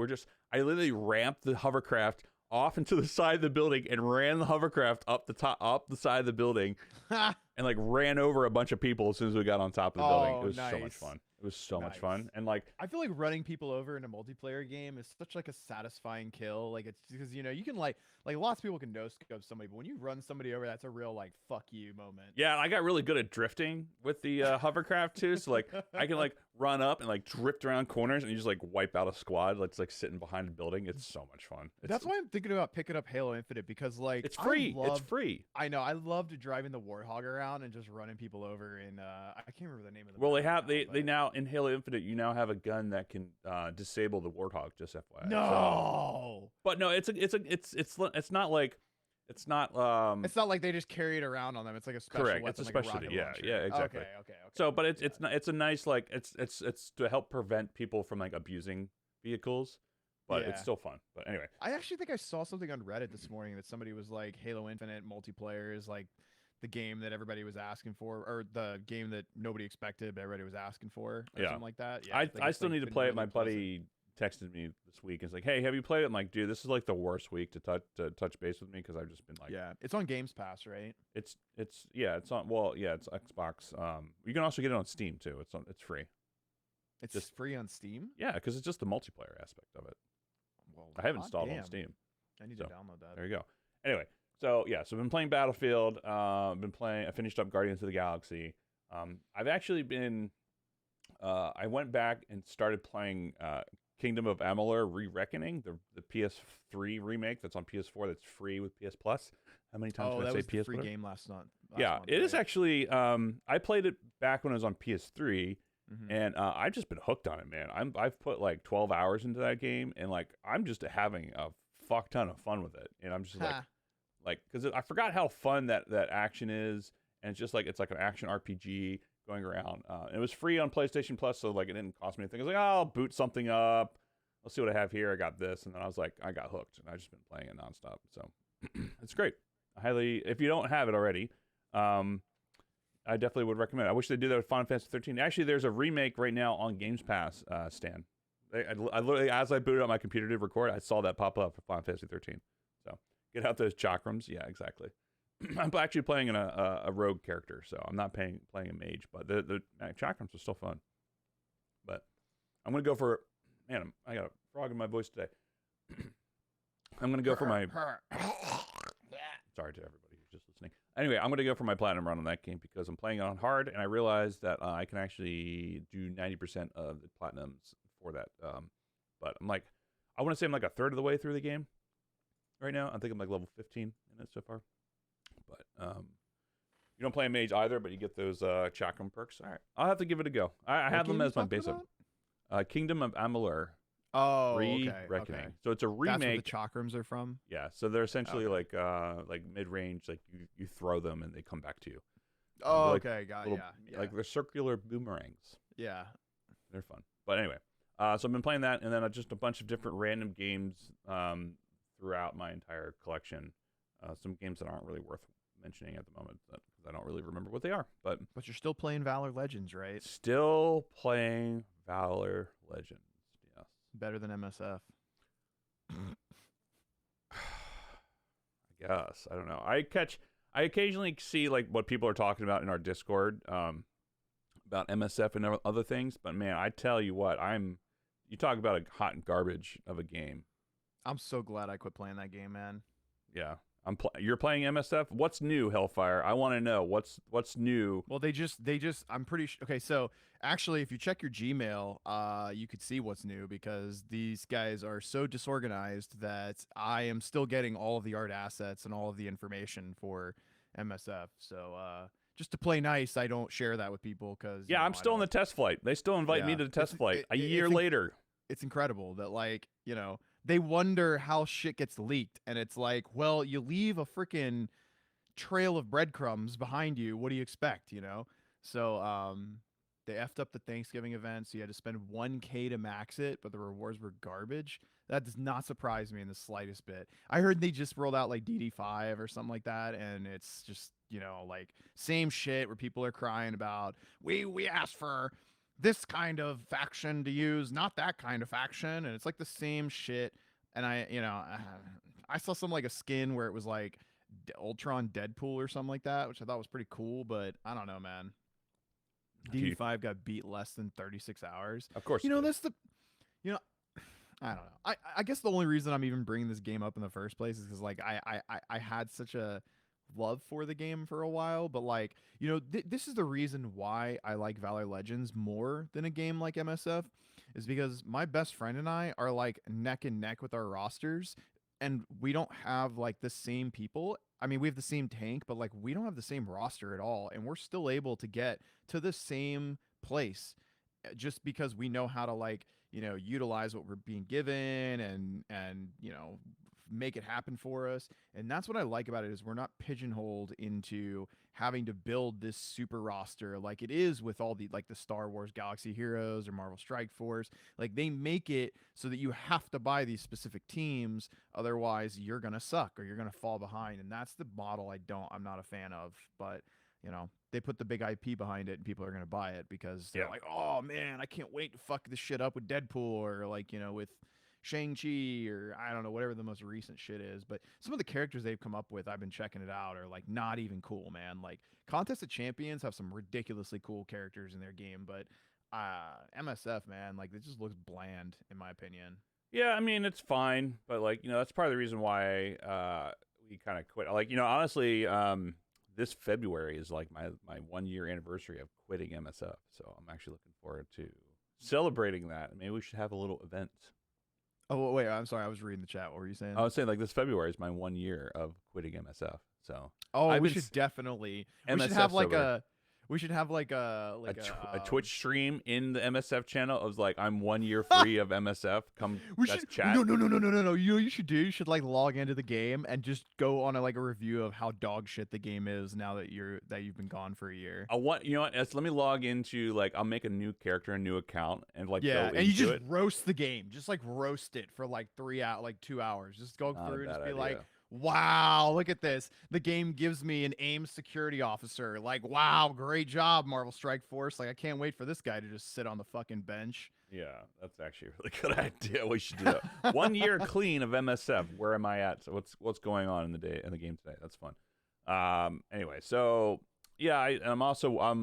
I literally ramped the hovercraft off into the side of the building and ran the hovercraft up the side of the building and like ran over a bunch of people as soon as we got on top of the building. It was so much fun. It was so much fun. And like I feel like running people over in a multiplayer game is such like a satisfying kill. Like it's because you can like lots of people can no scope somebody, but when you run somebody over, that's a real like fuck you moment. Yeah, I got really good at drifting with the hovercraft too. So like I can like run up and like drift around corners, and you just like wipe out a squad that's like sitting behind a building. It's so much fun. That's why I'm thinking about picking up Halo Infinite, because like it's free. It's free. I know. I loved driving the Warthog around and just running people over. And I can't remember the name of the. Well, they now in Halo Infinite, you now have a gun that can disable the Warthog. Just FYI. No. But no, it's not like. It's not like they just carry it around on them. It's like a special correct. weapon, It's a specialty. Like a rocket launcher. Yeah, exactly. Okay. So, but it's a nice like it's to help prevent people from like abusing vehicles, but it's still fun. But anyway, I actually think I saw something on Reddit this morning that somebody was like, Halo Infinite multiplayer is like the game that everybody was asking for, or the game that nobody expected but everybody was asking for, or something like that. Yeah, I still need to play it. My buddy texted me this week and was like, hey, have you played it? I'm like, dude, this is like the worst week to touch base with me, because I've just been like, it's on Games Pass, right? It's on it's Xbox. You can also get it on Steam too. It's free. It's just free on Steam. Yeah, because it's just the multiplayer aspect of it. Well, I have installed it on Steam. I need to download that. There you go. Anyway, so I've been playing Battlefield. I finished up Guardians of the Galaxy. I've actually been. I went back and started playing Kingdom of Amalur: Re-Reckoning, the PS3 remake that's on PS4 that's free with PS Plus. How many times did I say PS? That was the free game last month. It is actually. I played it back when it was on PS3, and I've just been hooked on it, man. I've put like 12 hours into that game, and like I'm just having a fuck ton of fun with it, and I'm just like because I forgot how fun that action is, and it's just like it's like an action RPG going around. It was free on PlayStation Plus, so like it didn't cost me anything. I was like, oh, I'll boot something up. Let's see what I have here. I got this, and then I was like, I got hooked, and I've just been playing it nonstop. So it's great. If you don't have it already, I definitely would recommend it. I wish they'd do that with Final Fantasy 13. Actually, there's a remake right now on Games Pass, Stan. I literally, as I booted up my computer to record, I saw that pop up for Final Fantasy 13. So get out those chakrams. Yeah, exactly. I'm actually playing a rogue character, so I'm not playing a mage, but the chakrams are still fun. But I'm going to go for, man, I got a frog in my voice today. I'm going to go for my, sorry to everybody who's just listening. Anyway, I'm going to go for my platinum run on that game because I'm playing it on hard, and I realized that I can actually do 90% of the platinums for that. But I'm like, I want to say I'm like a third of the way through the game right now. I think I'm like level 15 in it so far. But you don't play a mage either, but you get those chakram perks. All right, I'll have to give it a go. I have them as my basic. Kingdom of Amalur. Oh, okay. Reckoning. Okay. So it's a remake. That's where the chakrams are from. Yeah, so they're essentially like mid range. Like you throw them and they come back to you. Oh, like okay, got yeah. Like they're circular boomerangs. Yeah, they're fun. But anyway, so I've been playing that, and then just a bunch of different random games throughout my entire collection. Some games that aren't really worth mentioning at the moment because I don't really remember what they are. But you're still playing Valor Legends, right? Still playing Valor Legends. Yes. Better than MSF. I guess. I don't know. I occasionally see like what people are talking about in our Discord about MSF and other things. But man, I tell you what, you talk about a hot garbage of a game. I'm so glad I quit playing that game, man. Yeah. You're playing MSF? What's new, Hellfire? I want to know what's new. Well, they just I'm pretty sure. Okay, so actually, if you check your Gmail, you could see what's new because these guys are so disorganized that I am still getting all of the art assets and all of the information for MSF. So just to play nice, I don't share that with people because I'm still in the test flight. They still invite me to the test flight a year later. It's incredible that they wonder how shit gets leaked, and it's like, well, you leave a freaking trail of breadcrumbs behind you. What do you expect, So they effed up the Thanksgiving event, so you had to spend $1K to max it, but the rewards were garbage. That does not surprise me in the slightest bit. I heard they just rolled out like DD5 or something like that, and it's just, like same shit where people are crying about, we asked for this kind of faction to use, not that kind of faction, and it's like the same shit. And I saw some like a skin where it was like Ultron Deadpool or something like that, which I thought was pretty cool, but I don't know, man. DD5 got beat less than 36 hours. Of course. That's the, I don't know. I guess the only reason I'm even bringing this game up in the first place is because like I had such a love for the game for a while, but like this is the reason why I like Valor Legends more than a game like MSF is because my best friend and I are like neck and neck with our rosters, and we don't have like the same people. I mean, we have the same tank, but like we don't have the same roster at all, and we're still able to get to the same place just because we know how to like utilize what we're being given and make it happen for us. And that's what I like about it is we're not pigeonholed into having to build this super roster like it is with all the like the Star Wars Galaxy Heroes or Marvel Strike Force. Like they make it so that you have to buy these specific teams, otherwise you're gonna suck or you're gonna fall behind. And that's the model I'm not a fan of. But they put the big IP behind it and people are gonna buy it because they're like, oh man, I can't wait to fuck this shit up with Deadpool or like with Shang-Chi or I don't know, whatever the most recent shit is. But some of the characters they've come up with, I've been checking it out, are like not even cool, man. Like Contest of Champions have some ridiculously cool characters in their game, but MSF, man, like it just looks bland in my opinion. Yeah, I mean it's fine, but like that's part of the reason why we kind of quit. Like honestly, this February is like my 1 year anniversary of quitting MSF, so I'm actually looking forward to celebrating that. Maybe we should have a little event. Oh, wait, I'm sorry. I was reading the chat. What were you saying? I was saying, like, this February is my 1 year of quitting MSF. So, we should definitely. We should have like We should have like a Twitch stream in the MSF channel. I was like, I'm 1 year free of MSF. Come, we let's should chat. no. You should do. You should like log into the game and just go on a review of how dog shit the game is now that you've been gone for a year. I want, you know what? Let me log into, like, I'll make a new character, a new account, and like Yeah, go and you into just it. roast the game. Just like roast it for like 2 hours. Just go Not a through and just bad be idea. like, wow, look at this. The game gives me an AIM security officer. Like, wow, great job, Marvel Strike Force. Like, I can't wait for this guy to just sit on the fucking bench. Yeah, that's actually a really good idea. We should do that. 1 year clean of MSF. Where am I at? So what's going on in the game today? That's fun. Anyway, so yeah, I'm also I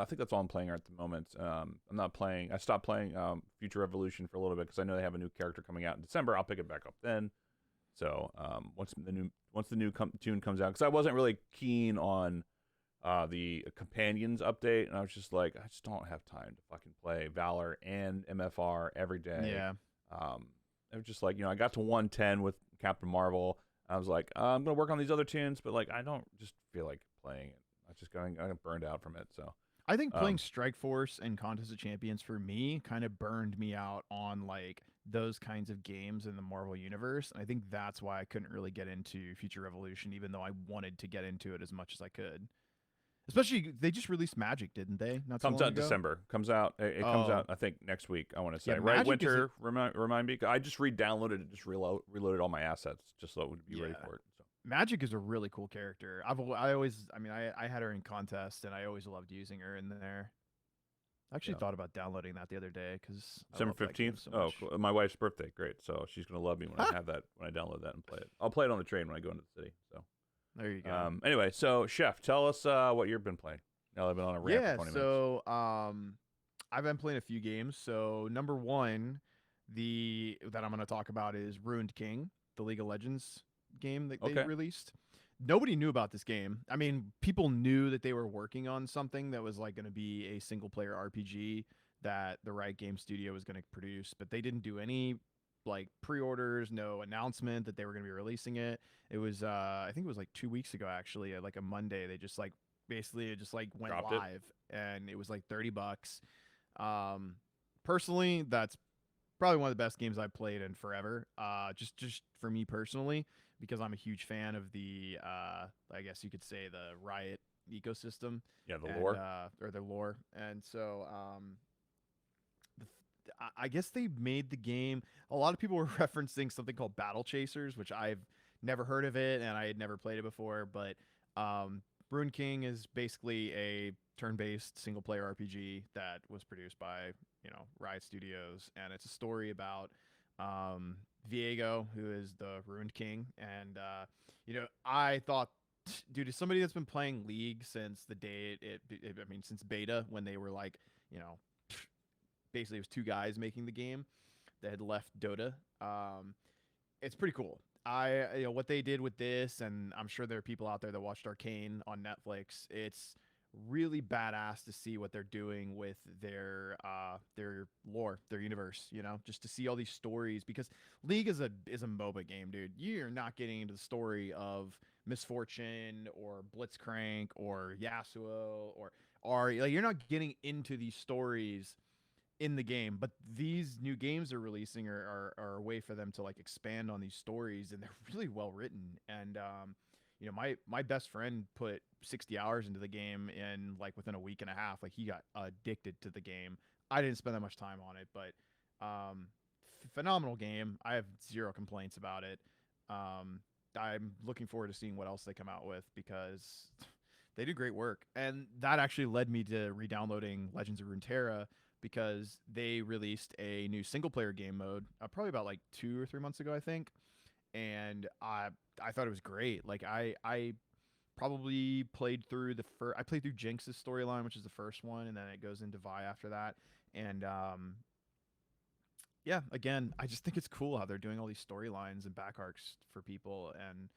think that's all I'm playing at the moment. I'm not playing. I stopped playing Future Revolution for a little bit because I know they have a new character coming out in December. I'll pick it back up then. So once the new tune comes out, because I wasn't really keen on the Companions update, and I was just like, I just don't have time to fucking play Valor and MFR every day. Yeah. I was just like, I got to 110 with Captain Marvel. I was like, I'm gonna work on these other tunes, but like, I don't just feel like playing it. I got burned out from it. So I think playing Strike Force and Contest of Champions for me kind of burned me out on like those kinds of games in the Marvel universe. And I think that's why I couldn't really get into Future Revolution, even though I wanted to get into it as much as I could. Especially, they just released Magic, didn't they? Not so comes long out in ago? December. It comes out, I think, next week. I want to say, Yeah, right? Magic Winter. Remind me. I just re-downloaded it, just reloaded all my assets, just so it would be ready for it. So. Magic is a really cool character. I had her in contest, and I always loved using her in there. I actually thought about downloading that the other day because December 15th. Oh, cool. My wife's birthday. Great. So she's gonna love me when I download that and play it. I'll play it on the train when I go into the city. So there you go. Anyway, so Chef, tell us what you've been playing. Now I've been on a rant for 20 minutes. So I've been playing a few games. So number one, that I'm going to talk about is Ruined King, the League of Legends game that they released. Nobody knew about this game. I mean, people knew that they were working on something that was like going to be a single player RPG that the Riot Game Studio was going to produce, but they didn't do any like pre-orders, no announcement that they were going to be releasing it. It was I think it was like 2 weeks ago actually, like a Monday. They just like basically it just like went live and it was like $30. Personally, that's probably one of the best games I've played in forever. Just for me personally, because I'm a huge fan of the I guess you could say the Riot ecosystem. Yeah, the lore. Or their lore. And so I guess they made the game. A lot of people were referencing something called Battle Chasers, which I've never heard of it and I had never played it before, but Ruined King is basically a turn-based single-player RPG that was produced by, Riot Studios, and it's a story about Viego, who is the Ruined King, and I thought, dude, as somebody that's been playing League since the day since beta, when they were like, basically it was two guys making the game that had left Dota. It's pretty cool. What they did with this, and I'm sure there are people out there that watched Arcane on Netflix. It's really badass to see what they're doing with their lore, their universe. Just to see all these stories, because League is a MOBA game, dude. You're not getting into the story of Misfortune or Blitzcrank or Yasuo or Ahri. Like, you're not getting into these stories in the game, but these new games they're releasing are a way for them to like expand on these stories, and they're really well written. And my best friend put 60 hours into the game in like within a week and a half. Like, he got addicted to the game. I didn't spend that much time on it, but phenomenal game. I have zero complaints about it. I'm looking forward to seeing what else they come out with, because they do great work. And that actually led me to re-downloading Legends of Runeterra, because they released a new single-player game mode probably about like 2 or 3 months ago, I think. And I thought it was great. Like, I probably played through I played through Jinx's storyline, which is the first one, and then it goes into Vi after that. And yeah, again, I just think it's cool how they're doing all these storylines and back arcs for people, and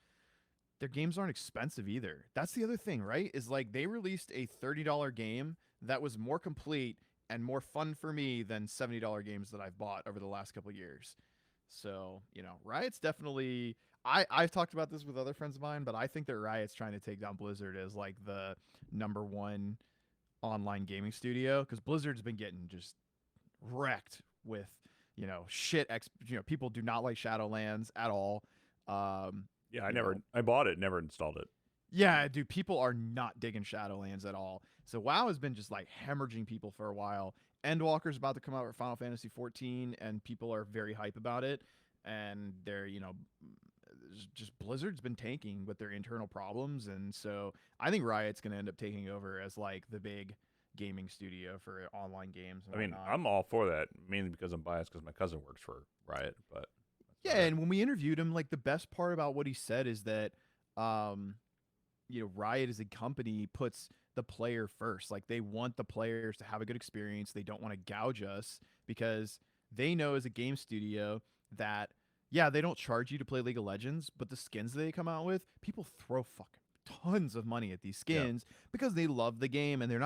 their games aren't expensive either. That's the other thing, right? Is like, they released a $30 game that was more complete and more fun for me than $70 games that I've bought over the last couple of years. So, Riot's definitely, I've talked about this with other friends of mine, but I think that Riot's trying to take down Blizzard as like the #1 online gaming studio, because Blizzard's been getting just wrecked with people do not like Shadowlands at all. Yeah, You know, I bought it, never installed it. yeah, dude, people are not digging Shadowlands at all. So WoW has been just like hemorrhaging people for a while. Endwalker's about to come out for Final Fantasy 14, and people are very hype about it. And they're, just Blizzard's been tanking with their internal problems, and so I think Riot's going to end up taking over as like the big gaming studio for online games and I mean, whatnot. I'm all for that, mainly because I'm biased because my cousin works for Riot. But Yeah, and when we interviewed him, like the best part about what he said is that, um, Riot as a company puts the player first. Like they want the players to have a good experience. They don't want to gouge us because they know as a game studio that yeah, they don't charge you to play League of Legends, but the skins they come out with, people throw fucking tons of money at these yeah, skins because they love the game and they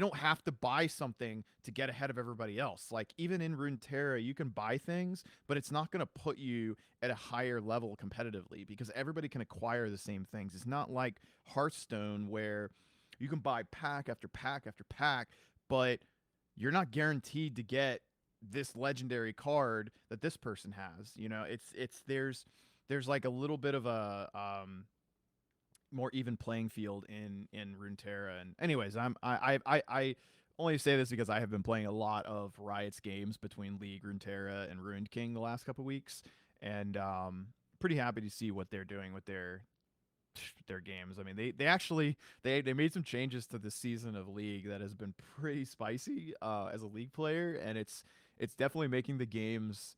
don't have to buy something to get ahead of everybody else. Like even in Runeterra, you can buy things, but it's not going to put you at a higher level competitively because everybody can acquire the same things. It's not like Hearthstone where you can buy pack after pack after pack, but you're not guaranteed to get this legendary card that this person has. There's like a little bit of a more even playing field in Runeterra. And anyways, I only say this because I have been playing a lot of Riot's games between League, Runeterra, and Ruined King the last couple weeks, and pretty happy to see what they're doing with their games. I mean, they actually they made some changes to this season of League that has been pretty spicy as a League player, and it's definitely making the games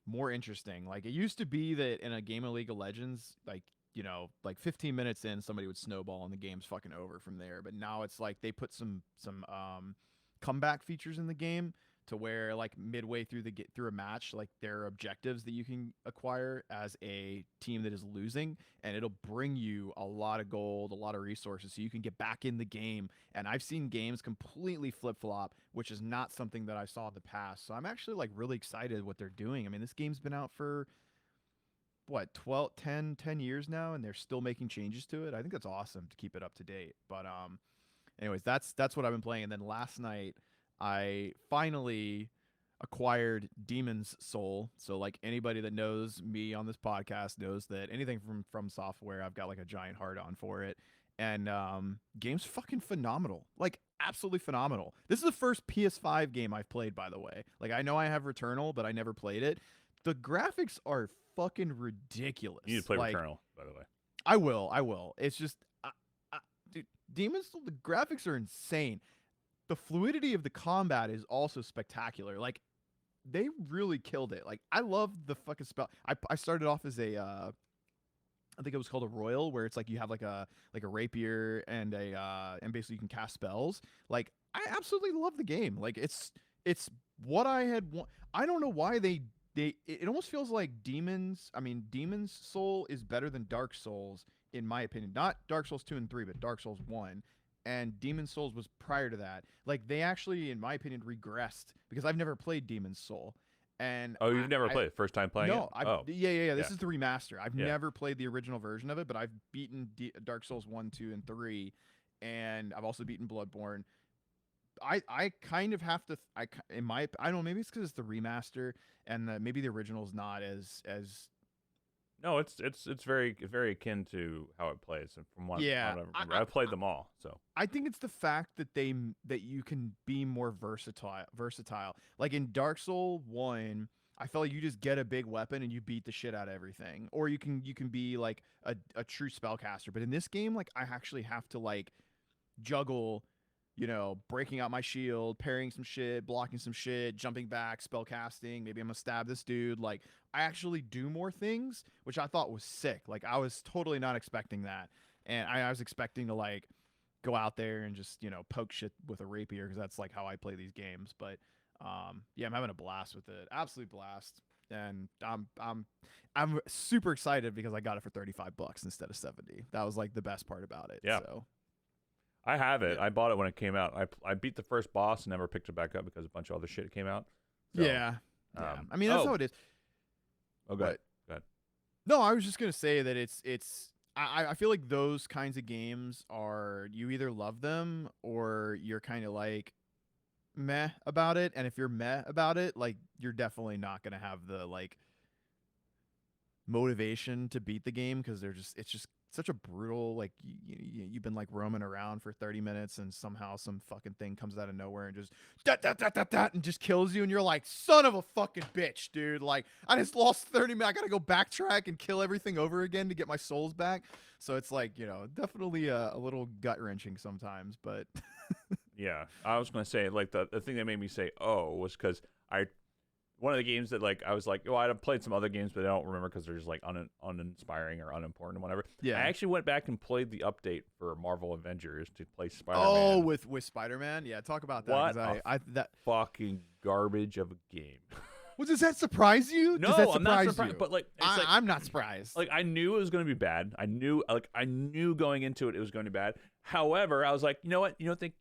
more interesting. Like it used to be that in a game of League of Legends, like 15 minutes in, somebody would snowball and the game's fucking over from there. But now it's like they put some comeback features in the game to where like midway through a match, like there are objectives that you can acquire as a team that is losing, and it'll bring you a lot of gold, a lot of resources, so you can get back in the game. And I've seen games completely flip flop, which is not something that I saw in the past. So I'm actually like really excited what they're doing. I mean, this game's been out for what 10 years now, and they're still making changes to it. I think that's awesome to keep it up to date. But anyways, that's what I've been playing. And then last night I finally acquired Demon's Soul. So like anybody that knows me on this podcast knows that anything from Software, I've got like a giant heart on for it. And game's fucking phenomenal. Like absolutely phenomenal. This is the first PS5 game I've played, by the way. Like I know I have Returnal, but I never played it. The graphics are fucking ridiculous. you need to play like, Returnal, by the way. I will. It's just, dude, Demon's Soul, the graphics are insane. The fluidity of the combat is also spectacular. Like, they really killed it. Like, I love the fucking spell. I started off as I think it was called a royal, where it's like you have like a rapier and and basically you can cast spells. Like, I absolutely love the game. Like, it's what I had. I don't know why it almost feels like Demon's Soul is better than Dark Souls in my opinion. Not Dark Souls 2 and 3, but Dark Souls 1. And Demon's Souls was prior to that. Like they actually, in my opinion, regressed because I've never played Demon's Soul. And Oh, you've never played it? First time playing no, it? Oh, yeah. This yeah. is the remaster. I've Yeah. never played the original version of it, but I've beaten Dark Souls 1, 2, and 3, and I've also beaten Bloodborne. I kind of have to I don't know, maybe it's because it's the remaster and maybe the original is not as No, it's very akin to how it plays. And from what yeah. I remember, I played them all. So I think it's the fact that that you can be more versatile. Like in Dark Souls 1, I felt like you just get a big weapon and you beat the shit out of everything. Or you can be like a true spellcaster. But in this game, like I actually have to like juggle, breaking out my shield, parrying some shit, blocking some shit, jumping back, spell casting. Maybe I'm gonna stab this dude. Like I actually do more things, which I thought was sick. Like I was totally not expecting that, and I was expecting to like go out there and just poke shit with a rapier because that's like how I play these games. But yeah, I'm having a blast with it, absolute blast, and I'm super excited because I got it for $35 instead of 70. That was like the best part about it. Yeah. So. I have it. Yeah. I bought it when it came out. I beat the first boss and never picked it back up because a bunch of other shit came out. So, Yeah. I mean, that's how it is. Oh, go ahead. No, I was just gonna say that it's. I feel like those kinds of games are you either love them or you're kind of like meh about it, and if you're meh about it, like you're definitely not gonna have the like motivation to beat the game because it's just such a brutal like you've been like roaming around for 30 minutes and somehow some fucking thing comes out of nowhere and just that and just kills you and you're like son of a fucking bitch, dude. Like I just lost 30 minutes. I gotta go backtrack and kill everything over again to get my souls back. So it's like, definitely a little gut wrenching sometimes, but Yeah, I was gonna say like the thing that made me say oh was because I one of the games that like I was like, oh, I've played some other games, but I don't remember because they're just like uninspiring or unimportant or whatever. I yeah. actually went back and played the update for Marvel Avengers to play Oh, Spider-Man. with Spider-Man, yeah. Talk about that What because a I that fucking garbage of a game. well, does that surprise you? Does that No, I'm not surprise surprised, you? but like it's like I'm not surprised. like I knew it was going to be bad. I knew going into it was going to be bad. However, I was like, you know what? You don't think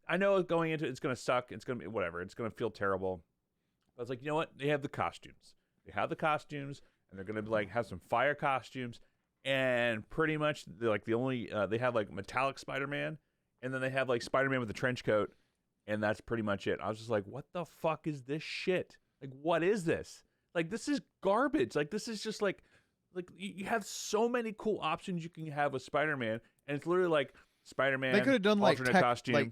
I know going into it, it's going to suck. It's going to be whatever. It's going to feel terrible. I was like, you know what? They have the costumes. They have the costumes, and they're gonna be like have some fire costumes, and pretty much they're like the only they have like metallic Spider-Man, and then they have like Spider-Man with a trench coat, and that's pretty much it. I was just like, what the fuck is this shit? Like, what is this? Like, this is garbage. Like, this is just like you have so many cool options you can have with Spider-Man, and it's literally like Spider-Man They could have done like alternate tech, costume, like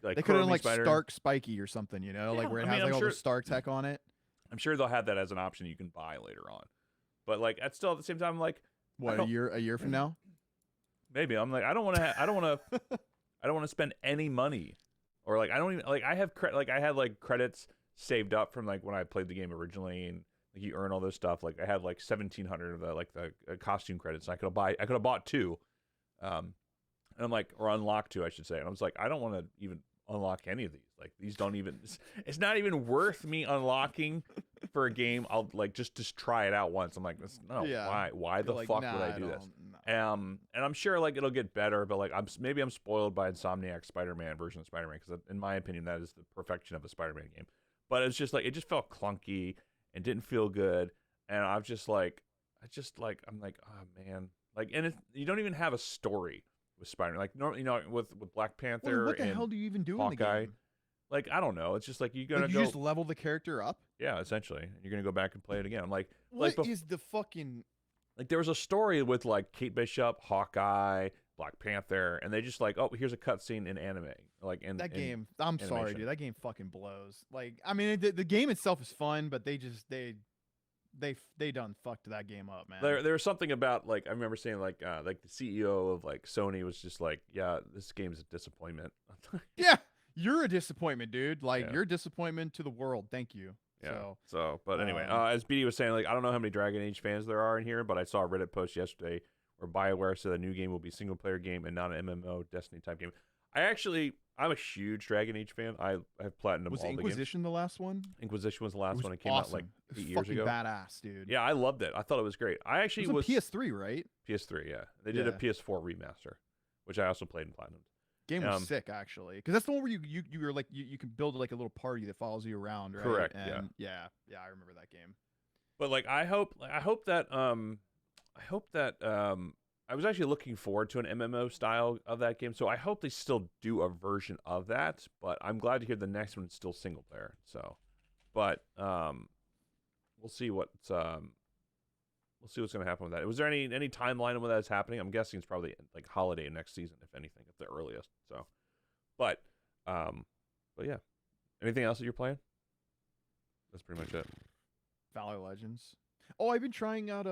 they could have done Chromie like Spider. Stark Spiky or something, like Yeah, where it I has mean, like all the Stark tech on it. I'm sure they'll have that as an option you can buy later on. But like, that's still at the same time, like, I What don't. a year from now? Maybe I'm like, I don't want to. I don't want to. I don't want to spend any money, or like, I don't even like. I have like I had like credits saved up from like when I played the game originally, and like you earn all this stuff. Like I had like 1,700 of the like the costume credits. I could have bought two, and I'm like, or unlock two, I should say. And I was like, I don't want to even unlock any of these. Like these don't even. It's not even worth me unlocking for a game. I'll like just try it out once. I'm like, no, Yeah. why the Like, fuck nah, would I I do this? don't. No. And I'm sure like it'll get better, but like maybe I'm spoiled by Insomniac Spider-Man version of Spider-Man because in my opinion that is the perfection of a Spider-Man game. But it's just like it just felt clunky and didn't feel good, and I'm just like I'm like oh man, like and you don't even have a story with Spider-Man like with Black Well, Panther what the hell and do you even do in the Hawkeye. game? Like I don't know, it's just like you're Like gonna you go just level the character up? yeah essentially you're gonna go back and play it again. I'm What is the fucking like there was a story with like Kate Bishop, Hawkeye, Black Panther, and they just like, oh, here's a cutscene in anime, like in that in game? I'm sorry, animation. dude. That game fucking blows. Like, I mean, the game itself is fun, but they done fucked that game up, man. There was something about like I remember saying like the CEO of like Sony was just like, yeah, this game's a disappointment. Yeah, you're a disappointment, dude. Like Yeah. you're a disappointment to the world. Thank you. Yeah. So, but anyway, um, as BD was saying, like I don't know how many Dragon Age fans there are in here, but I saw a Reddit post yesterday where BioWare said the new game will be a single player game and not an MMO Destiny type game. I'm a huge Dragon Age fan. I have platinum was all Inquisition the last one? the games. Inquisition was the last It was one. It came awesome. out like It was 8 years fucking ago. badass, dude. Yeah, I loved it. I thought it was great. I actually It was on PS3, right? PS3. Yeah, they did a Yeah. PS4 remaster, which I also played in platinum. Game was sick, actually, because that's the one where you were like you can build like a little party that follows you around, right? Correct, And yeah, I remember that game. But like I hope that I was actually looking forward to an MMO style of that game. So I hope they still do a version of that, but I'm glad to hear the next one's still single player. So but we'll see what's going to happen with that. Was there any timeline on when that's happening? I'm guessing it's probably like holiday next season if anything, at the earliest. So but yeah. Anything else that you're playing? That's pretty much it. Valor Legends. Oh, I've been trying out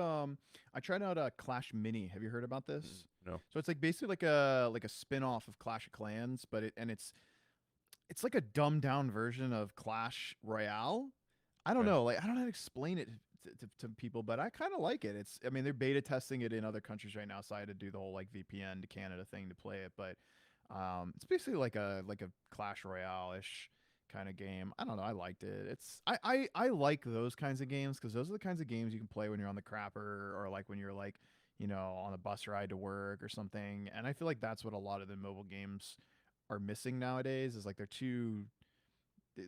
I tried out Clash Mini. Have you heard about this? No. So it's like basically like a spin-off of Clash of Clans, but it's like a dumbed down version of Clash Royale. I don't Okay. know, like I don't know how to explain it to people, but I kind of like it. I mean, they're beta testing it in other countries right now, so I had to do the whole like VPN to Canada thing to play it, but it's basically like a Clash Royale-ish kind of game. I don't know. I liked it. I like those kinds of games because those are the kinds of games you can play when you're on the crapper or like when you're like, on a bus ride to work or something. And I feel like that's what a lot of the mobile games are missing nowadays is like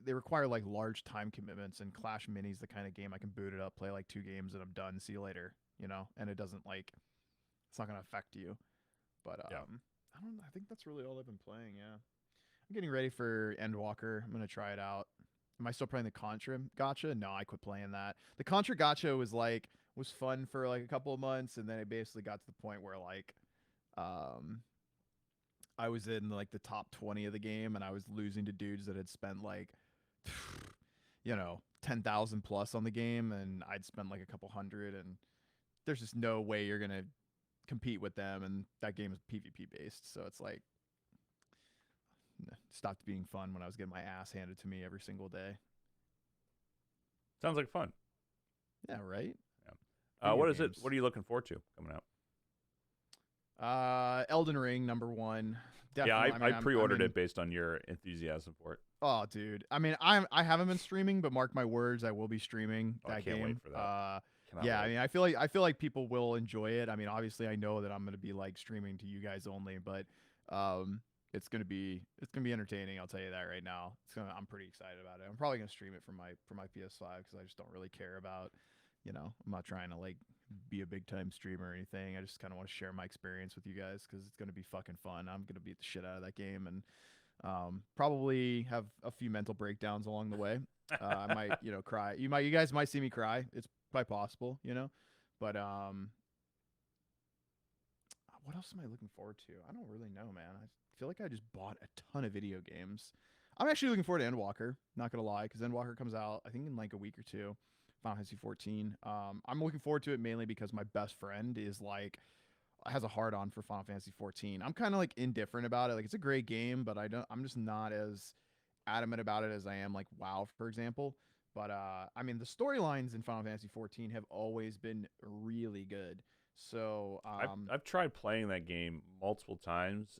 they require like large time commitments, and Clash Mini's the kind of game I can boot it up, play like 2 games and I'm done. See you later. you know, and it doesn't like it's not gonna affect you. But Yeah. I don't know. I think that's really all I've been playing. Yeah, I'm getting ready for Endwalker. I'm gonna try it out. Am I still playing the Contra Gotcha? No, I quit playing that. The Contra Gotcha was fun for like a couple of months, and then it basically got to the point where like um I was in like the top 20 of the game, and I was losing to dudes that had spent like you know 10,000 plus on the game, and I'd spent like a couple hundred, and there's just no way you're gonna compete with them, and that game is PvP based, so it's like stopped being fun when I was getting my ass handed to me every single day. Sounds like fun. Yeah, right. Yeah. Video What is it? games. What are you looking forward to coming out? Elden Ring #1. Yeah, Definitely. I I mean, pre-ordered it based on your enthusiasm for it. Oh, dude. I mean, I haven't been streaming, but mark my words, I will be streaming Oh, I that can't game. wait for that. Cannot Yeah. I wait. mean, I feel like people will enjoy it. I mean, obviously, I know that I'm gonna be like streaming to you guys only, but it's gonna be entertaining. I'll tell you that right now. I'm pretty excited about it. I'm probably gonna stream it from my PS5 because I just don't really care about, you know, I'm not trying to like be a big time streamer or anything. I just kind of want to share my experience with you guys because it's gonna be fucking fun. I'm gonna beat the shit out of that game, and probably have a few mental breakdowns along the way. I might, you know, cry. You guys might see me cry. It's quite possible, you know. But what else am I looking forward to? I don't really know, man. I feel like I just bought a ton of video games. I'm actually looking forward to Endwalker. Not gonna lie, because Endwalker comes out I think in like a week or two. Final Fantasy 14. I'm looking forward to it mainly because my best friend is like has a hard on for Final Fantasy 14. I'm kind of like indifferent about it. Like it's a great game, but I'm just not as adamant about it as I am like WoW, for example. But I mean the storylines in Final Fantasy 14 have always been really good. So I've tried playing that game multiple times,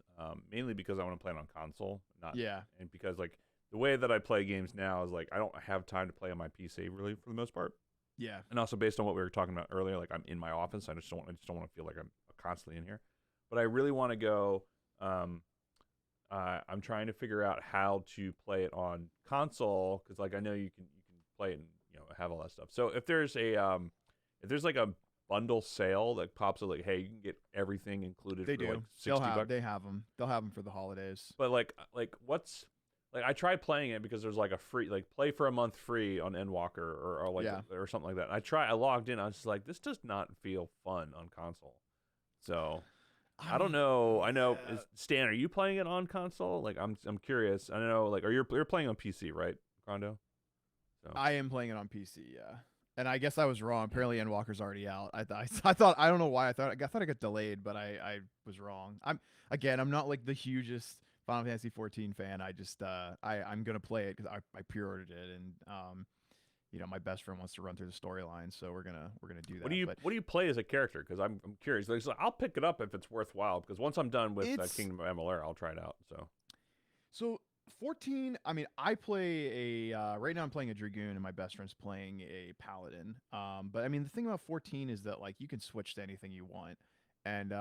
mainly because I want to play it on console, not yeah, and because like the way that I play games now is like I don't have time to play on my PC really for the most part, yeah, and also based on what we were talking about earlier, like I'm in my office, I just don't want to feel like I'm constantly in here, but I really want to go. I'm trying to figure out how to play it on console because like I know you can play it and you know have all that stuff. So if there's like a bundle sale that pops up like hey you can get everything included they for like do. 60 bucks, They have them. They'll have them for the holidays. but like what's like I tried playing it because there's like a free like play for a month free on Endwalker or like Yeah. or something like that. I logged in, I was just like this does not feel fun on console. So I don't know. I know Stan, are you playing it on console? Like I'm curious. I don't know like you're playing on PC, right, Rondo? So I am playing it on PC, yeah. And I guess I was wrong. Apparently, Endwalker's already out. I thought I don't know why I thought it got delayed, but I was wrong. I'm not like the hugest Final Fantasy 14 fan. I just I'm gonna play it because I pre-ordered it, and you know my best friend wants to run through the storyline, so we're gonna do that. what do you play as a character? Because I'm curious. Like, so I'll pick it up if it's worthwhile. Because once I'm done with Kingdom of Amalur, I'll try it out. So 14, I mean, I play right now I'm playing a Dragoon and my best friend's playing a Paladin. But I mean, the thing about 14 is that like you can switch to anything you want. And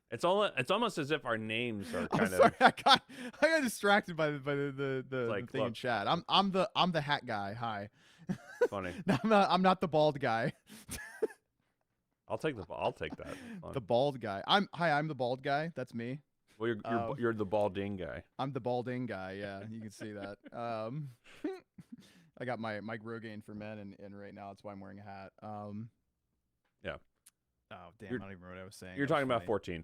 it's almost as if our names are I'm kind sorry, of I got distracted by the like thing in chat. I'm the hat guy. Hi. funny. No, I'm not the bald guy. I'll take that. The bald guy. I'm the bald guy. That's me. Well, you're the balding guy. I'm the balding guy. Yeah, you can see that. I got my Rogaine for men in right now. That's why I'm wearing a hat. Yeah. Oh damn! I don't even remember what I was saying. You're talking about 14.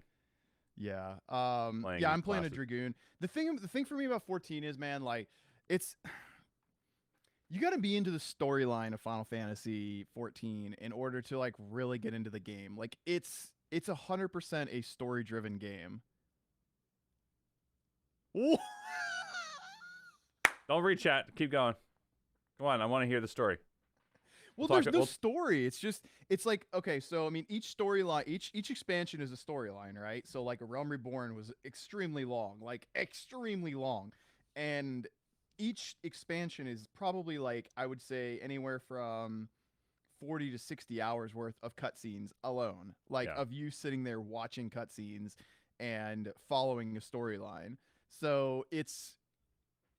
Yeah. Playing I'm playing a classes. Dragoon. The thing for me about 14 is, man, like it's you got to be into the storyline of Final Fantasy 14 in order to like really get into the game. Like it's 100% a story driven game. Don't read chat. Keep going. Come on, I want to hear the story. Well, there's no story. It's like, okay, so I mean each storyline, each expansion is a storyline, right? So like A Realm Reborn was extremely long, like extremely long. And each expansion is probably like I would say anywhere from 40 to 60 hours worth of cutscenes alone. Like of you sitting there watching cutscenes and following a storyline. So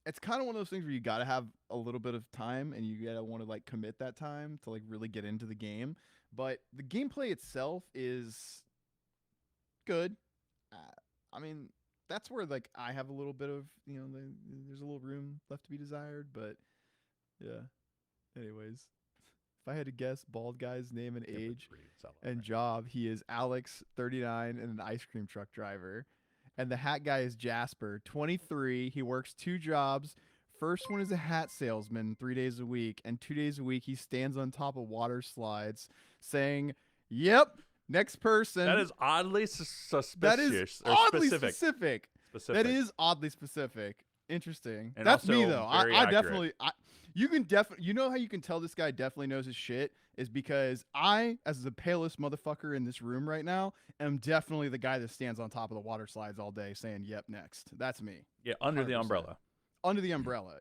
it's kind of one of those things where you got to have a little bit of time and you got to want to like commit that time to like really get into the game. But the gameplay itself is good. Uh, I mean, that's where like I have a little bit of, there's a little room left to be desired, but yeah. Anyways, if I had to guess bald guy's name and age and job, he is Alex, 39, and an ice cream truck driver. And the hat guy is Jasper, 23. He works 2 jobs. First one is a hat salesman 3 days a week, and 2 days a week he stands on top of water slides saying, "Yep, next person." That is oddly suspicious. That is oddly specific. That is oddly specific. Interesting. And that's me though. I definitely you know how you can tell this guy definitely knows his shit is because I, as the palest motherfucker in this room right now, am definitely the guy that stands on top of the water slides all day saying, "Yep, next." That's me. Yeah, under 100%. The umbrella. Under the umbrella.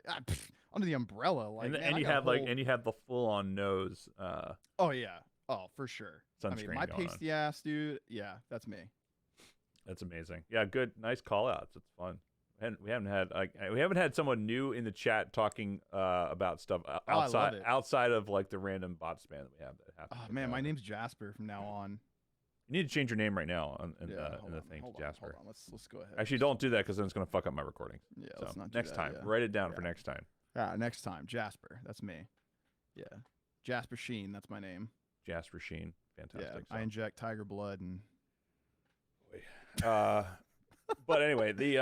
Under the umbrella. Like, and you have the full on nose. Oh yeah. Oh, for sure. Sunscreen my pasty ass dude. Yeah, that's me. That's amazing. Yeah, good, nice call outs. It's fun. And we haven't had someone new in the chat talking about stuff outside of like the random bot spam that we have. Oh man, my name's Jasper from now on. You need to change your name right now in the thing to Jasper. Hold on. Let's go ahead. Actually, don't do that because then it's gonna fuck up my recording. Yeah, so let's not do next that, time. yeah. Write it down for next time. Yeah, next time, Jasper. That's me. Yeah, Jasper Sheen. That's my name. Jasper Sheen. Fantastic. Yeah, I inject tiger blood and. But anyway, this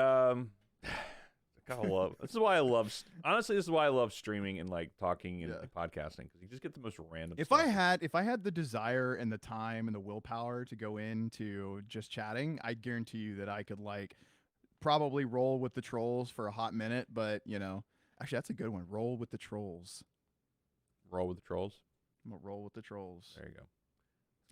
is why I love streaming and like talking and podcasting because you just get the most random if stuff. I had the desire and the time and the willpower to go into just chatting, I guarantee you that I could like probably roll with the trolls for a hot minute, but actually that's a good one. Roll with the trolls. Roll with the trolls? I'm gonna roll with the trolls. There you go.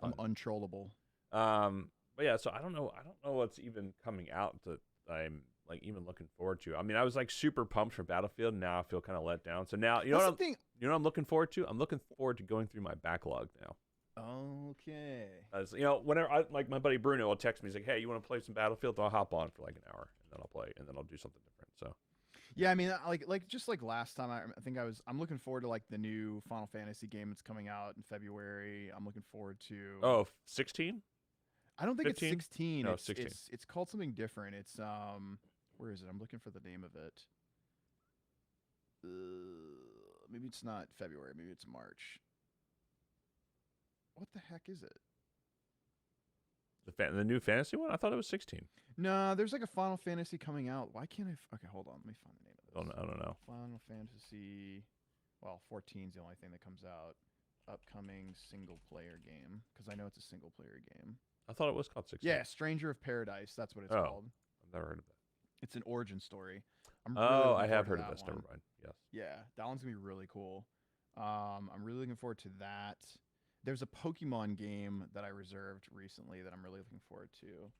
I'm untrollable. But yeah, so I don't know what's even coming out that I'm like even looking forward to. I mean, I was like super pumped for Battlefield, and now I feel kind of let down. So now, you know what I'm looking forward to? I'm looking forward to going through my backlog now. Okay. As whenever like my buddy Bruno will text me, he's like, "Hey, you want to play some Battlefield?" I'll hop on for like an hour, and then I'll play, and then I'll do something different. So. Yeah, I mean, like just like last time, I think I'm looking forward to like the new Final Fantasy game that's coming out in February. I'm looking forward to. 16? I don't think 15? It's 16. No, it's 16. It's called something different. It's where is it? I'm looking for the name of it. Maybe it's not February. Maybe it's March. What the heck is it? The new fantasy one? I thought it was 16. No, there's like a Final Fantasy coming out. Why can't I? Okay, hold on. Let me find the name of this. I don't know. Final Fantasy. Well, 14 is the only thing that comes out. Upcoming single player game because I know it's a single player game. I thought it was called 16. Yeah, Stranger of Paradise. That's what it's called. I've never heard of that. It's an origin story. I have heard of this. Never mind. Yes. Yeah, that one's gonna be really cool. I'm really looking forward to that. There's a Pokemon game that I reserved recently that I'm really looking forward to.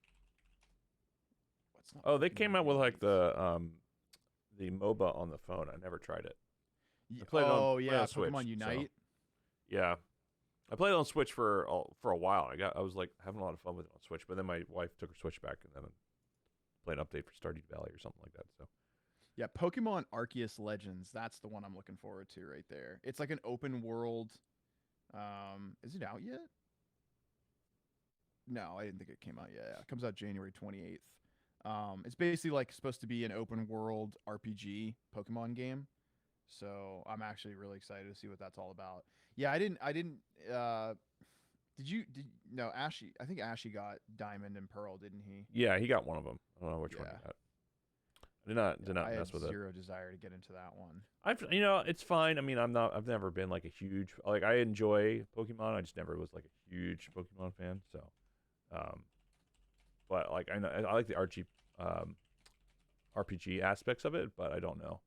They came out with like the MOBA on the phone. I never tried it. Pokemon Unite. So, yeah, I played it on Switch for a while. I was like having a lot of fun with it on Switch, but then my wife took her Switch back and then played an update for Stardew Valley or something like that. So. Yeah, Pokemon Arceus Legends. That's the one I'm looking forward to right there. It's like an open world. Is it out yet? No, I didn't think it came out yet. Yeah, it comes out January 28th. It's basically like supposed to be an open world RPG Pokemon game. So I'm actually really excited to see what that's all about. Yeah, no, Ashy, I think Ashy got Diamond and Pearl, didn't he? Yeah, he got one of them. I don't know which one he got. Did not mess with it. I had zero desire to get into that one. It's fine. I mean, I've never been like a huge, like I enjoy Pokemon. I just never was like a huge Pokemon fan. So, but like I like the RPG aspects of it, but I don't know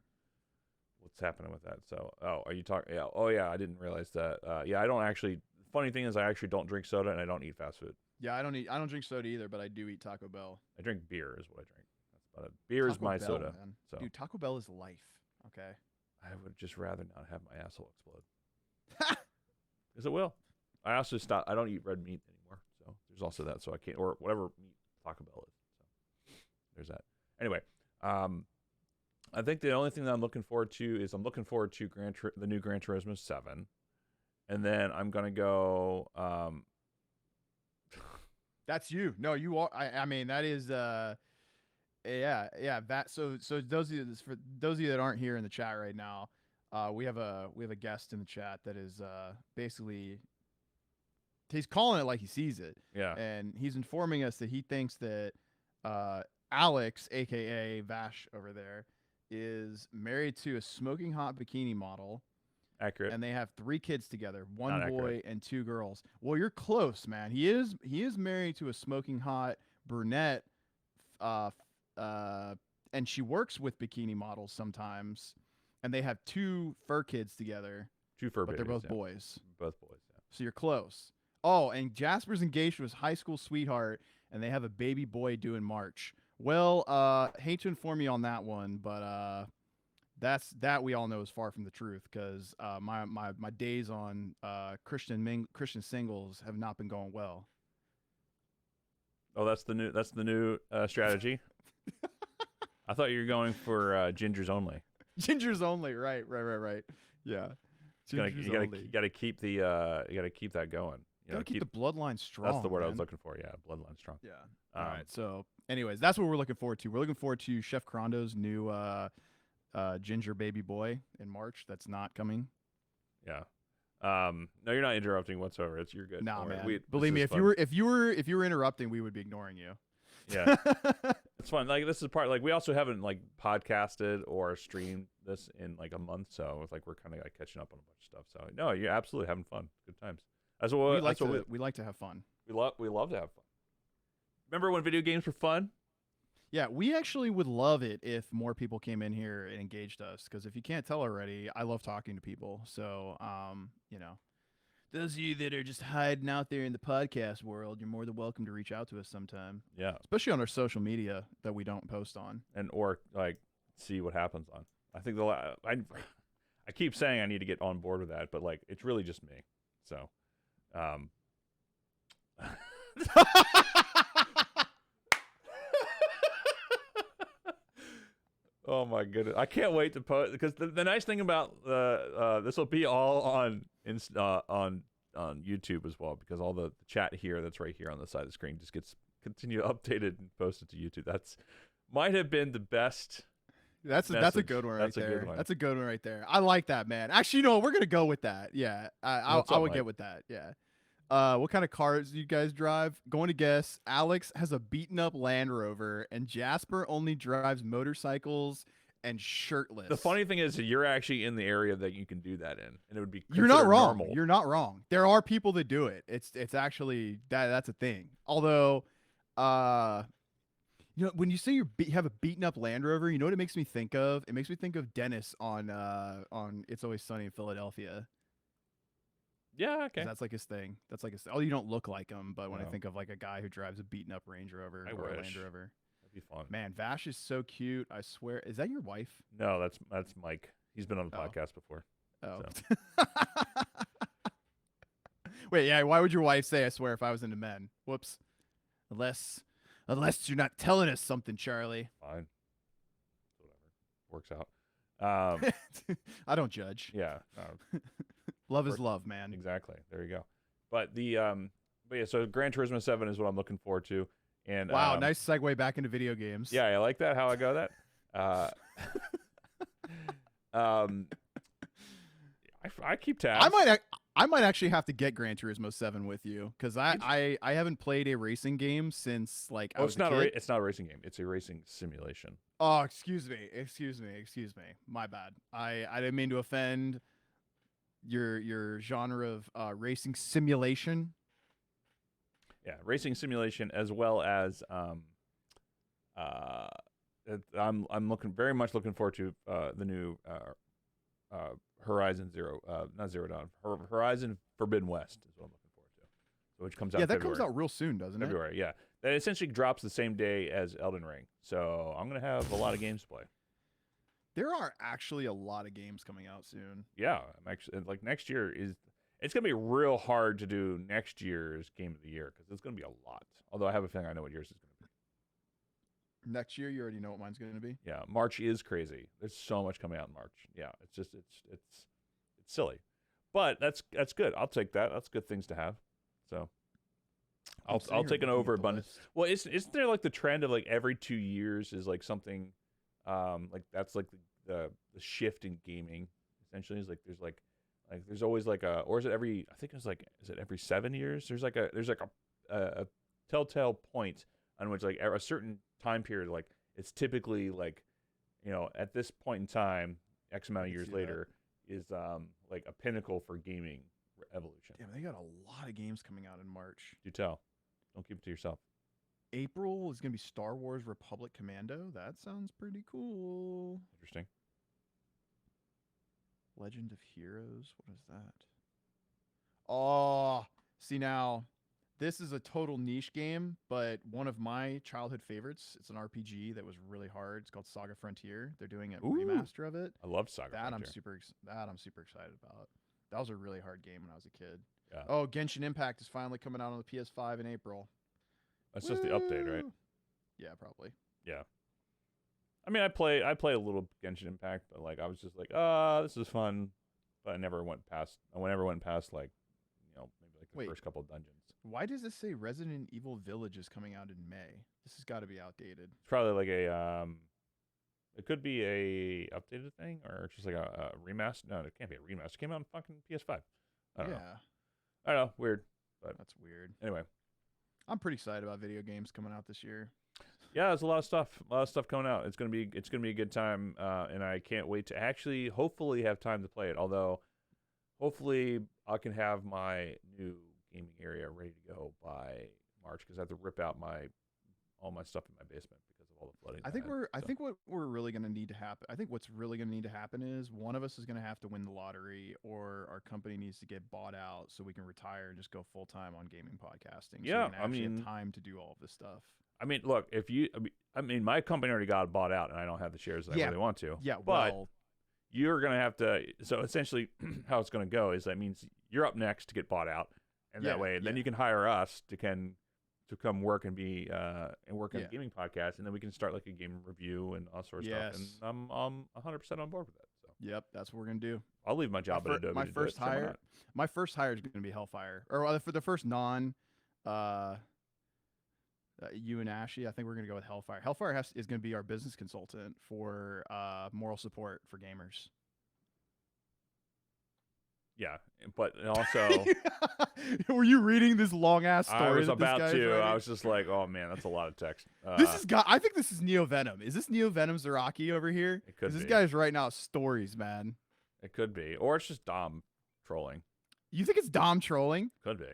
what's happening with that. So, are you talking? Yeah. Oh yeah, I didn't realize that. Yeah, I don't actually. Funny thing is, I actually don't drink soda and I don't eat fast food. Yeah, I don't drink soda either, but I do eat Taco Bell. I drink beer is what I drink. That's about it. Beer is my soda. Man. So. Dude, Taco Bell is life. Okay. I would just rather not have my asshole explode. Because it will. I also stop. I don't eat red meat anymore. So there's also that. So I can't, or whatever meat Taco Bell is. So there's that. Anyway, I think the only thing that I'm looking forward to is I'm looking forward to the new Gran Turismo 7, and then I'm gonna go. That's you. No, you are. I mean, that is. Yeah. That. So those of you, for those of you that aren't here in the chat right now, we have a guest in the chat that is basically he's calling it like he sees it. Yeah. And he's informing us that he thinks that Alex, aka Vash over there, is married to a smoking hot bikini model. Accurate. And they have 3 kids together, 1 Not boy accurate. and 2 girls. Well, you're close, man. He is married to a smoking hot brunette, and she works with bikini models sometimes, and they have 2 fur kids together. 2 fur but babies. they're both yeah. boys. Both boys. Yeah. So you're close. Oh, and Jasper's engaged to his high school sweetheart, and they have a baby boy due in March. Well, hate to inform you on that one, but that we all know is far from the truth because my days on Christian singles have not been going well. Oh, that's the new strategy. I thought you were going for gingers only. Gingers only, right. Yeah, You gotta keep the you gotta keep that going. You gotta keep the bloodline strong. That's the word man. I was looking for. Yeah, bloodline strong. Yeah. All right. So, anyways, that's what we're looking forward to. We're looking forward to Chef Crondo's new ginger baby boy in March. That's not coming. Yeah. No, you're not interrupting whatsoever. You're good. Nah, man. This Believe me, is if you were interrupting, we would be ignoring you. Yeah. It's fun. Like this is part. Like we also haven't like podcasted or streamed this in like a month, so it's like we're kind of like catching up on a bunch of stuff. So no, you're absolutely having fun. Good times. That's what we like to have fun. We love to have fun. Remember when video games were fun? Yeah, we actually would love it if more people came in here and engaged us. Because if you can't tell already, I love talking to people. So, those of you that are just hiding out there in the podcast world, you're more than welcome to reach out to us sometime. Yeah, especially on our social media that we don't post on, or like see what happens on. I think I keep saying I need to get on board with that, but like it's really just me. So, oh my goodness, I can't wait to post because the nice thing about this will be all on YouTube as well, because all the chat here that's right here on the side of the screen just gets updated and posted to YouTube. That's might have been the best. That's a good one right there. That's a good one right there. I like that, man. Actually, you know what? We're gonna go with that. Yeah, I would get with that. Yeah. What kind of cars do you guys drive? Going to guess. Alex has a beaten up Land Rover, and Jasper only drives motorcycles and shirtless. The funny thing is that you're actually in the area that you can do that in, and it would be you're not wrong. Normal. You're not wrong. There are people that do it. It's actually that's a thing. Although, when you say you have a beaten up Land Rover, you know what it makes me think of? It makes me think of Dennis on It's Always Sunny in Philadelphia. Yeah, okay. That's like his thing. That's like his. Oh, you don't look like him, but when I think of like a guy who drives a beaten up Range Rover or a Land Rover, that'd be fun. Man, Vash is so cute. I swear. Is that your wife? No, that's Mike. He's been on the podcast before. Oh. So. Wait, yeah. Why would your wife say, "I swear"? If I was into men, whoops. Unless you're not telling us something, Charlie. Fine. Whatever. Works out. I don't judge. Yeah. Love is love, man. Exactly. There you go. But yeah, so Gran Turismo 7 is what I'm looking forward to. And wow, nice segue back into video games. Yeah, I like that. How I go that. I keep tabs. I might actually have to get Gran Turismo 7 with you because I haven't played a racing game since like I was it's not a kid. It's not a racing game. It's a racing simulation. Oh, excuse me. My bad. I didn't mean to offend your genre of racing simulation. Yeah, racing simulation, as well as I'm very much looking forward to the new Horizon Horizon Forbidden West is what I'm looking forward to, which comes out. Yeah, that February. comes out real soon, doesn't it? February, yeah. That essentially drops the same day as Elden Ring, so I'm gonna have a lot of games to play. There are actually a lot of games coming out soon. Yeah, I'm actually like next year it's gonna be real hard to do next year's game of the year because it's gonna be a lot. Although I have a feeling I know what yours is gonna be. Next year, you already know what mine's going to be. Yeah, March is crazy. There's so much coming out in March. Yeah, it's just it's silly, but that's good. I'll take that. That's good things to have. So I'll take an overabundance. Well, isn't there like the trend of like every 2 years is like something, like that's like the shift in gaming essentially is like there's always like a, or is it every, I think it's like, is it every 7 years? There's like a telltale point on which like a certain time period, like it's typically like, at this point in time, X amount of years later is like a pinnacle for gaming evolution. Damn, they got a lot of games coming out in March. Do tell. Don't keep it to yourself. April is going to be Star Wars Republic Commando. That sounds pretty cool. Interesting. Legend of Heroes. What is that? Oh, see now, this is a total niche game, but one of my childhood favorites. It's an RPG that was really hard. It's called Saga Frontier. They're doing a remaster of it. I love Saga Frontier. I'm super excited about. That was a really hard game when I was a kid. Yeah. Oh, Genshin Impact is finally coming out on the PS5 in April. That's just the update, right? Yeah, probably. Yeah. I mean, I play a little Genshin Impact, but like I was just like, this is fun, but I never went past like, maybe like the first couple of dungeons. Why does this say Resident Evil Village is coming out in May? This has got to be outdated. It's probably like it could be a updated thing or just like a remaster. No, it can't be a remaster. It came out on fucking PS5. I don't know. I don't know. Weird, but that's weird. Anyway, I'm pretty excited about video games coming out this year. Yeah, there's a lot of stuff coming out. It's gonna be a good time, and I can't wait to actually hopefully have time to play it. Although, hopefully I can have my new gaming area ready to go by March because I have to rip out all my stuff in my basement because of all the flooding. I think what we're really going to need to happen. I think what's really going to need to happen is one of us is going to have to win the lottery, or our company needs to get bought out so we can retire and just go full time on gaming podcasting. Yeah, so we can actually have time to do all of this stuff. I mean, look, my company already got bought out, and I don't have the shares that I really want to. Yeah, but you're going to have to. So essentially, how it's going to go is that means you're up next to get bought out, and that way, then you can hire us to come work and be work on a gaming podcast, and then we can start like a game review and all sorts of stuff. And I'm 100% on board with that. So yep, that's what we're gonna do. I'll leave my job at Adobe. My first hire is going to be Hellfire, or for the first non. You and Ashley, I think we're going to go with Hellfire. Hellfire is going to be our business consultant for moral support for gamers. Yeah, but also... Were you reading this long-ass story? I was about to. I was just like, oh, man, that's a lot of text. I think this is Neo Venom. Is this Neo Venom Zaraki over here? It could be. This guy's writing out stories, man. It could be. Or it's just Dom trolling. You think it's Dom trolling? Could be.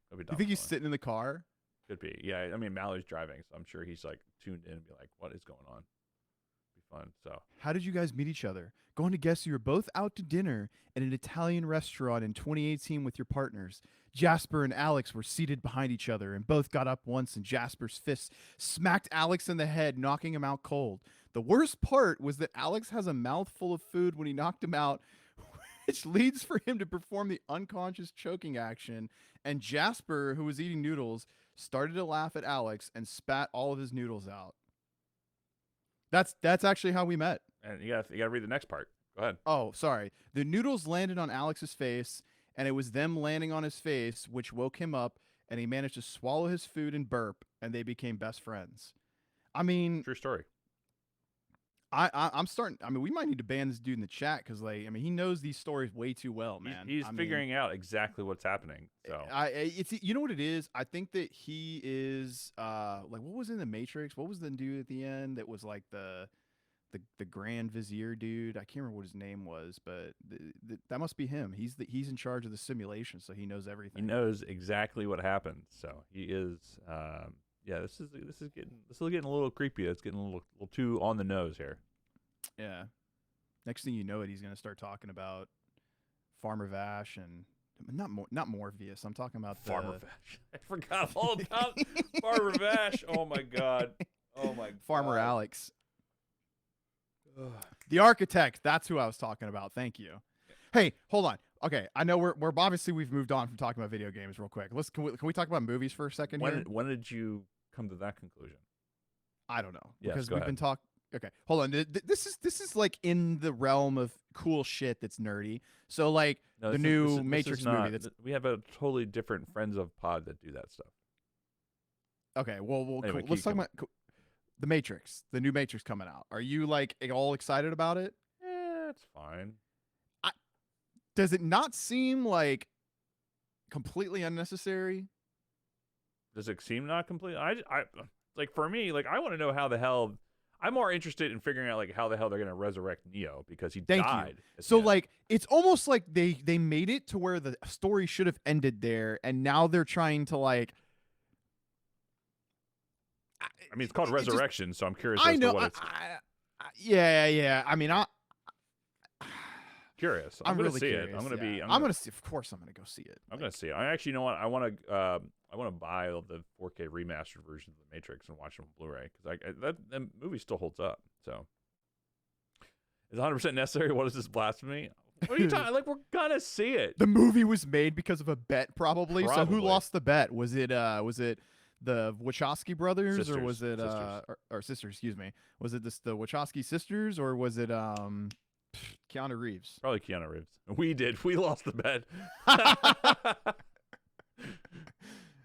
Could be Dom you think he's sitting in the car? Could be. Yeah, I mean, Mallory's driving, so I'm sure he's like tuned in and be like, what is going on? Be fun. So how did you guys meet each other? Going to guess you were both out to dinner at an Italian restaurant in 2018 with your partners. Jasper and Alex were seated behind each other and both got up once, and Jasper's fist smacked Alex in the head, knocking him out cold. The worst part was that Alex has a mouthful of food when he knocked him out, which leads for him to perform the unconscious choking action, and Jasper, who was eating noodles, started to laugh at Alex and spat all of his noodles out. That's actually how we met. And you gotta read the next part. Go ahead. Oh, sorry. The noodles landed on Alex's face, and it was them landing on his face which woke him up, and he managed to swallow his food and burp, and they became best friends. I mean, true story. I'm starting. I mean, we might need to ban this dude in the chat because, like, I mean, he knows these stories way too well, man. He's figuring out exactly what's happening. So it's you know what it is. I think that he is like, what was in the Matrix? What was the dude at the end that was like the Grand Vizier dude? I can't remember what his name was, but that must be him. He's in charge of the simulation, so he knows everything. He knows exactly what happened. So he is. Yeah, this is getting a little creepy. It's getting a little too on the nose here. Yeah. Next thing you know, he's going to start talking about Farmer Vash and not Morpheus. I'm talking about Farmer Vash. I forgot all about Farmer Vash. Oh my god. Oh my god. Farmer Alex. The architect. That's who I was talking about. Thank you. Hey, hold on. Okay, I know we're obviously we've moved on from talking about video games real quick. Can we talk about movies for a second here? When did you come to that conclusion? I don't know Yes, because go we've ahead. been talking. Okay, hold on. This is like in the realm of cool shit that's nerdy. So like No, the new Matrix movie. That's We have a totally different friends of pod that do that stuff. okay. Well, Anyway, cool. Let's keep talk going. about the Matrix, the new Matrix coming out. Are you like all excited about it? It's fine. I, does it not seem like completely unnecessary? Does it seem not complete? Like for me, like I want to know how the hell. I'm more interested in figuring out like how the hell they're gonna resurrect Neo because he Thank you. died. At So the end. like it's almost like they made it to where the story should have ended there, and now they're trying to like. I mean, it's called Resurrection, so I'm curious I as to know. what it's. Yeah. I mean, Curious. I'm I'm gonna really see curious. it. I'm gonna yeah. be. I'm gonna see. Of course, I'm gonna go see it. I'm gonna see it. I actually, you know what? I want to. I want to buy the 4K remastered version of the Matrix and watch it on Blu-ray because that movie still holds up. So, is 100% necessary? What is this blasphemy? What are you talking? Like we're gonna see it. The movie was made because of a bet, probably. So who Probably. lost the bet? Was it the Wachowski brothers, Sisters. or was it or sisters? Excuse me. Was it the Wachowski sisters, or was it Keanu Reeves? Probably Keanu Reeves. We did. We lost the bet.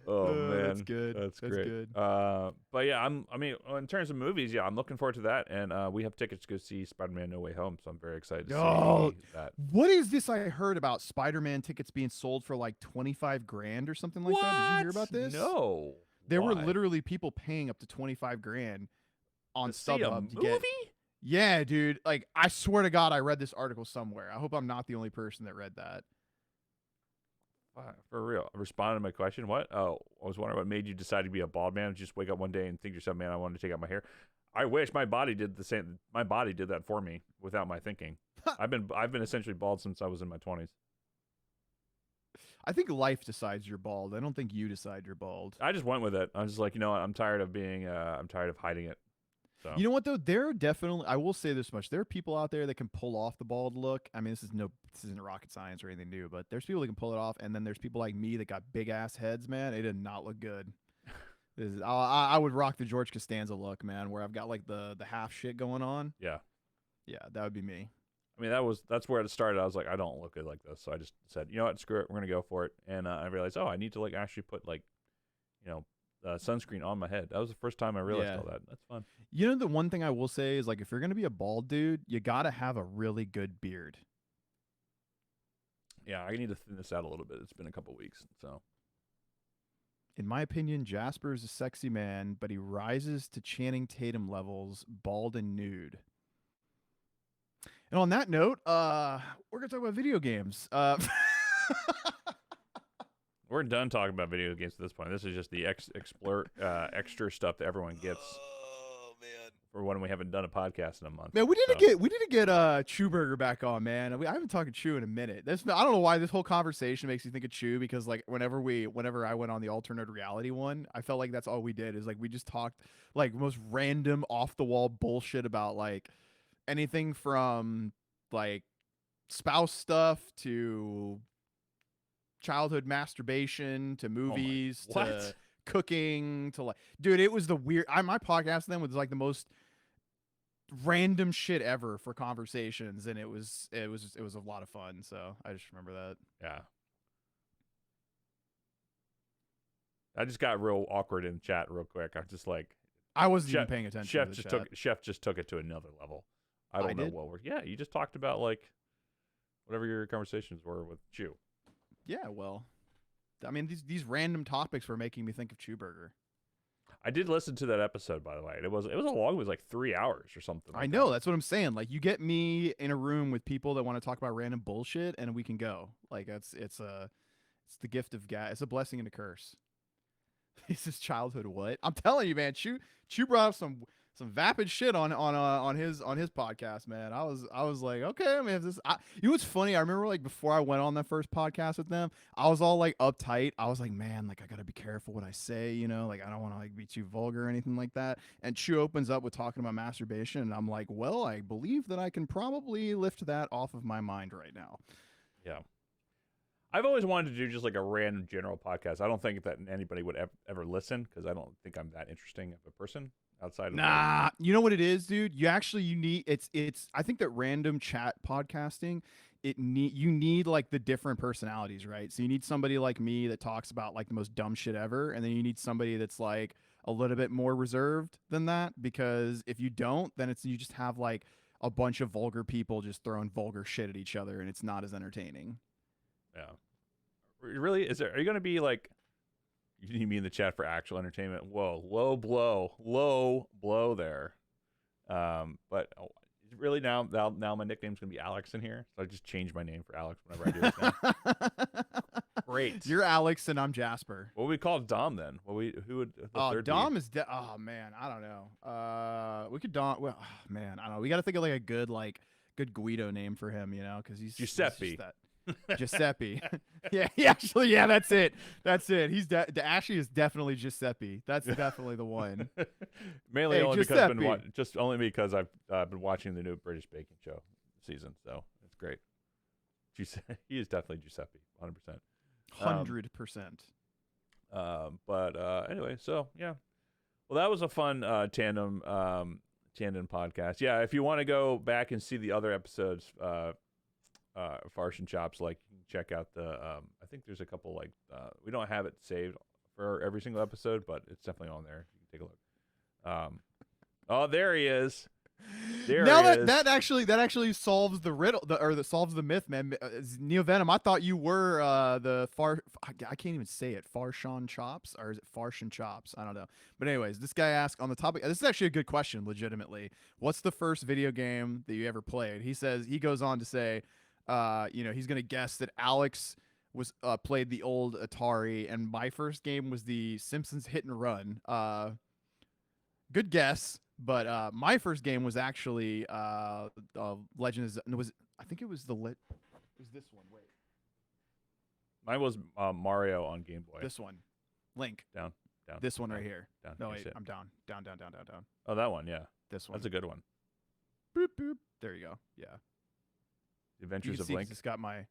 Oh man, that's good. That's great. Good. But yeah, I mean, in terms of movies, yeah, I'm looking forward to that, and we have tickets to go see Spider-Man: No Way Home, so I'm very excited to see that. What is this I heard about Spider-Man tickets being sold for like 25 grand or something like that? Did you hear about this? No. There Why? were literally people paying up to 25 grand on to see a StubHub to movie? get. Yeah, dude. Like, I swear to God, I read this article somewhere. I hope I'm not the only person that read that. Wow, for real. Responding to my question. What? Oh, I was wondering what made you decide to be a bald man. Just wake up one day and think to yourself, man, I wanted to take out my hair. I wish my body did the same. My body did that for me without my thinking. I've been essentially bald since I was in my 20s. I think life decides you're bald. I don't think you decide you're bald. I just went with it. I was just like, you know what? I'm tired of being. I'm tired of hiding it. So. You know what though? There are definitely. I will say this much: there are people out there that can pull off the bald look. I mean, this isn't rocket science or anything new, but there's people that can pull it off, and then there's people like me that got big ass heads. Man, it did not look good. I would rock the George Costanza look, man, where I've got like the half shit going on. Yeah. Yeah, that would be me. I mean, that's where it started. I was like, I don't look good like this, so I just said, you know what, screw it, we're gonna go for it. And I realized, oh, I need to like actually put like, you know, sunscreen on my head. That was the first time I realized all that. That's fun. You know, the one thing I will say is like, if you're gonna be a bald dude, you gotta have a really good beard. Yeah, I need to thin this out a little bit. It's been a couple weeks, so. In my opinion, Jasper is a sexy man, but he rises to Channing Tatum levels, bald and nude. And on that note, we're gonna talk about video games. We're done talking about video games at this point. This is just the extra stuff that everyone gets. Oh man! For when we haven't done a podcast in a month. Man, we didn't get Chewburger back on, man. I haven't talked to Chew in a minute. I don't know why this whole conversation makes you think of Chew, because like whenever I went on the alternate reality one, I felt like that's all we did is like we just talked like most random off the wall bullshit about like anything from like spouse stuff to childhood masturbation to movies to cooking to like, dude, it was the weird. My podcast then was like the most random shit ever for conversations, and it was a lot of fun. So I just remember that. Yeah. I just got real awkward in chat real quick. I'm just like, I wasn't even paying attention. Chef just took it to another level. I don't know what we're. Yeah, you just talked about like whatever your conversations were with Chew. Yeah, well, I mean these random topics were making me think of Chewburger. I did listen to that episode, by the way. It was a long. It was like 3 hours or something. I know, that's what I'm saying. Like, you get me in a room with people that want to talk about random bullshit, and we can go. Like, it's the gift of God. It's a blessing and a curse. This is childhood. What I'm telling you, man. Chew brought up some vapid shit on his podcast, man. I was like, okay, I mean, you know what's funny? I remember like before I went on that first podcast with them, I was all like uptight. I was like, man, like I gotta be careful what I say, you know, like I don't want to like be too vulgar or anything like that. And Chew opens up with talking about masturbation, and I'm like, well, I believe that I can probably lift that off of my mind right now. Yeah. I've always wanted to do just like a random general podcast. I don't think that anybody would ever listen because I don't think I'm that interesting of a person outside of Nah, you know what it is, dude? You need it's I think that random chat podcasting, you need like the different personalities, right? So you need somebody like me that talks about like the most dumb shit ever, and then you need somebody that's like a little bit more reserved than that, because if you don't, then you just have like a bunch of vulgar people just throwing vulgar shit at each other, and it's not as entertaining. Yeah. Really? Are you going to be like, you need me in the chat for actual entertainment? Whoa, low blow there. But really now my nickname's going to be Alex in here. So I just change my name for Alex whenever I do this now. Great. You're Alex and I'm Jasper. What would we call Dom then? Who would the third Dom be? is oh man, I don't know. We could Dom. Well, man, I don't know. We got to think of like a good Guido name for him, because he's Giuseppe. He's just that. Giuseppe. Yeah, that's it. He's Ashley is definitely Giuseppe. That's definitely the one. Mainly Hey, only Giuseppe. because I've been watching the new British Baking Show season, so it's great. He is definitely Giuseppe, 100%. 100%. But anyway, so yeah. Well, that was a fun tandem podcast. Yeah, if you want to go back and see the other episodes, Farsh and Chops, like, you can check out the I think there's a couple, like, we don't have it saved for every single episode, but it's definitely on there. You can take a look. Oh, there he is. That actually solves the riddle, solves the myth, man. Neo Venom, I thought you were I can't even say it, Farshawn Chops, or is it Farshan Chops? I don't know. But anyways, this guy asked on the topic. This is actually a good question, legitimately. What's the first video game that you ever played? He goes on to say, he's gonna guess that Alex was played the old Atari, and my first game was the Simpsons Hit and Run. Good guess. But my first game was actually Legend of Zelda. I think it was was this one. Wait. Mine was Mario on Game Boy. This one. Link. Down. This one right here. Down. No, wait. I'm down. Down. Oh, that one, yeah. This one. That's a good one. Boop, boop. There you go. Yeah. The Adventures of Link. It's got my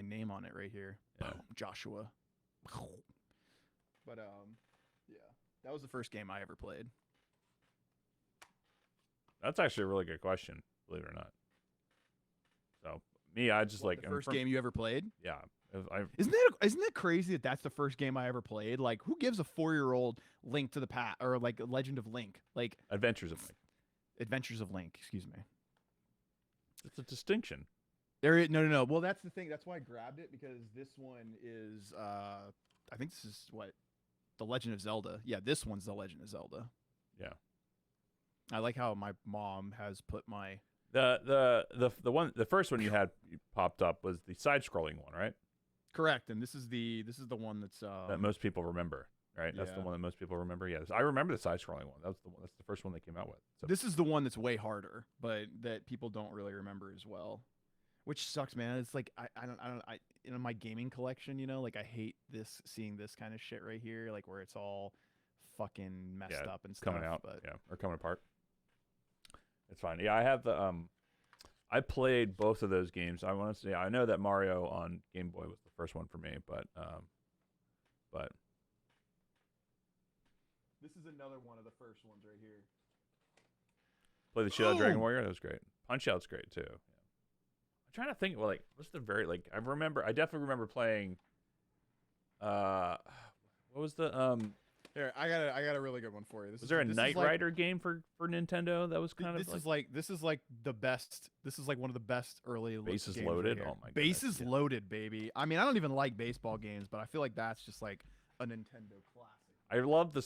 name on it right here. Yeah. Boom, Joshua. But yeah. That was the first game I ever played. That's actually a really good question, believe it or not. So me, I just the first game you ever played? Yeah. Isn't that crazy that that's the first game I ever played? Like, who gives a 4-year-old Link to the Past, or like Legend of Link? Like Adventures of Link. Adventures of Link. Excuse me. It's a distinction. No. Well, that's the thing. That's why I grabbed it, because this one is I think this is The Legend of Zelda. Yeah, this one's The Legend of Zelda. Yeah. I like how my mom has put my the first one you popped up was the side-scrolling one, right? Correct, and this is the one that's that most people remember, right? That's the one that most people remember. Yes, I remember the side-scrolling one. That's the first one they came out with. So. This is the one that's way harder, but that people don't really remember as well, which sucks, man. It's like I in my gaming collection, like I hate seeing this kind of shit right here, like where it's all fucking messed up and stuff. Coming out, but or coming apart. It's fine. Yeah, I have I played both of those games. I want to say I know that Mario on Game Boy was the first one for me, but this is another one of the first ones right here. Play the shit out of Dragon Warrior. That was great. Punch Out's great too. Yeah. I'm trying to think. Well, like, what's the I definitely remember playing. What was the Here, I got a really good one for you. Was there a Knight Rider game for Nintendo that was kind of this is like the best. This is like one of the best early Bases games Loaded. Right oh my god. Bases Loaded, baby. I mean, I don't even like baseball games, but I feel like that's just like a Nintendo classic. I love the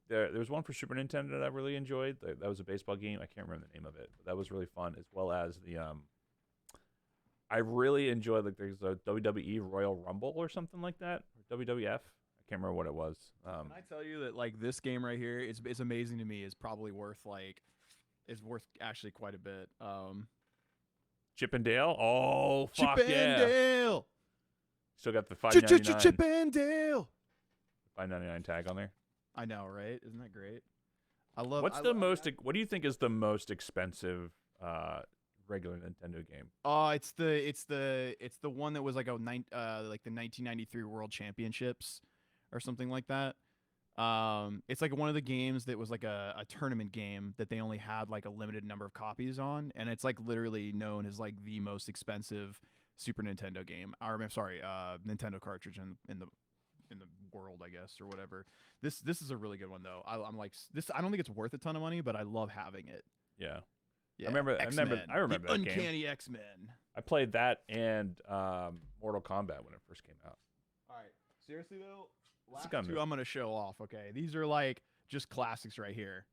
there was one for Super Nintendo that I really enjoyed. That was a baseball game. I can't remember the name of it, but that was really fun, as well as the I really enjoyed, like, there's a WWE Royal Rumble or something like that, or WWF. Can't remember what it was. Can I tell you that, like, this game right here is amazing to me. Is probably worth actually quite a bit. Chip and Dale. Oh fuck Chip yeah! and Dale. Still got the $5.99. Chip and Dale. $5.99 tag on there. I know, right? Isn't that great? I love. What do you think is the most expensive regular Nintendo game? It's the one that was like like the 1993 World Championships or something like that. It's like one of the games that was like a tournament game that they only had like a limited number of copies on, and it's like literally known as like the most expensive Super Nintendo game. Or I'm sorry, Nintendo cartridge in the world, I guess, or whatever. This is a really good one though. I'm like this. I don't think it's worth a ton of money, but I love having it. Yeah. Yeah, I remember the that game. Uncanny X-Men. I played that and Mortal Kombat when it first came out. All right, seriously though, It's last got two me. I'm gonna show off. Okay, these are like just classics right here.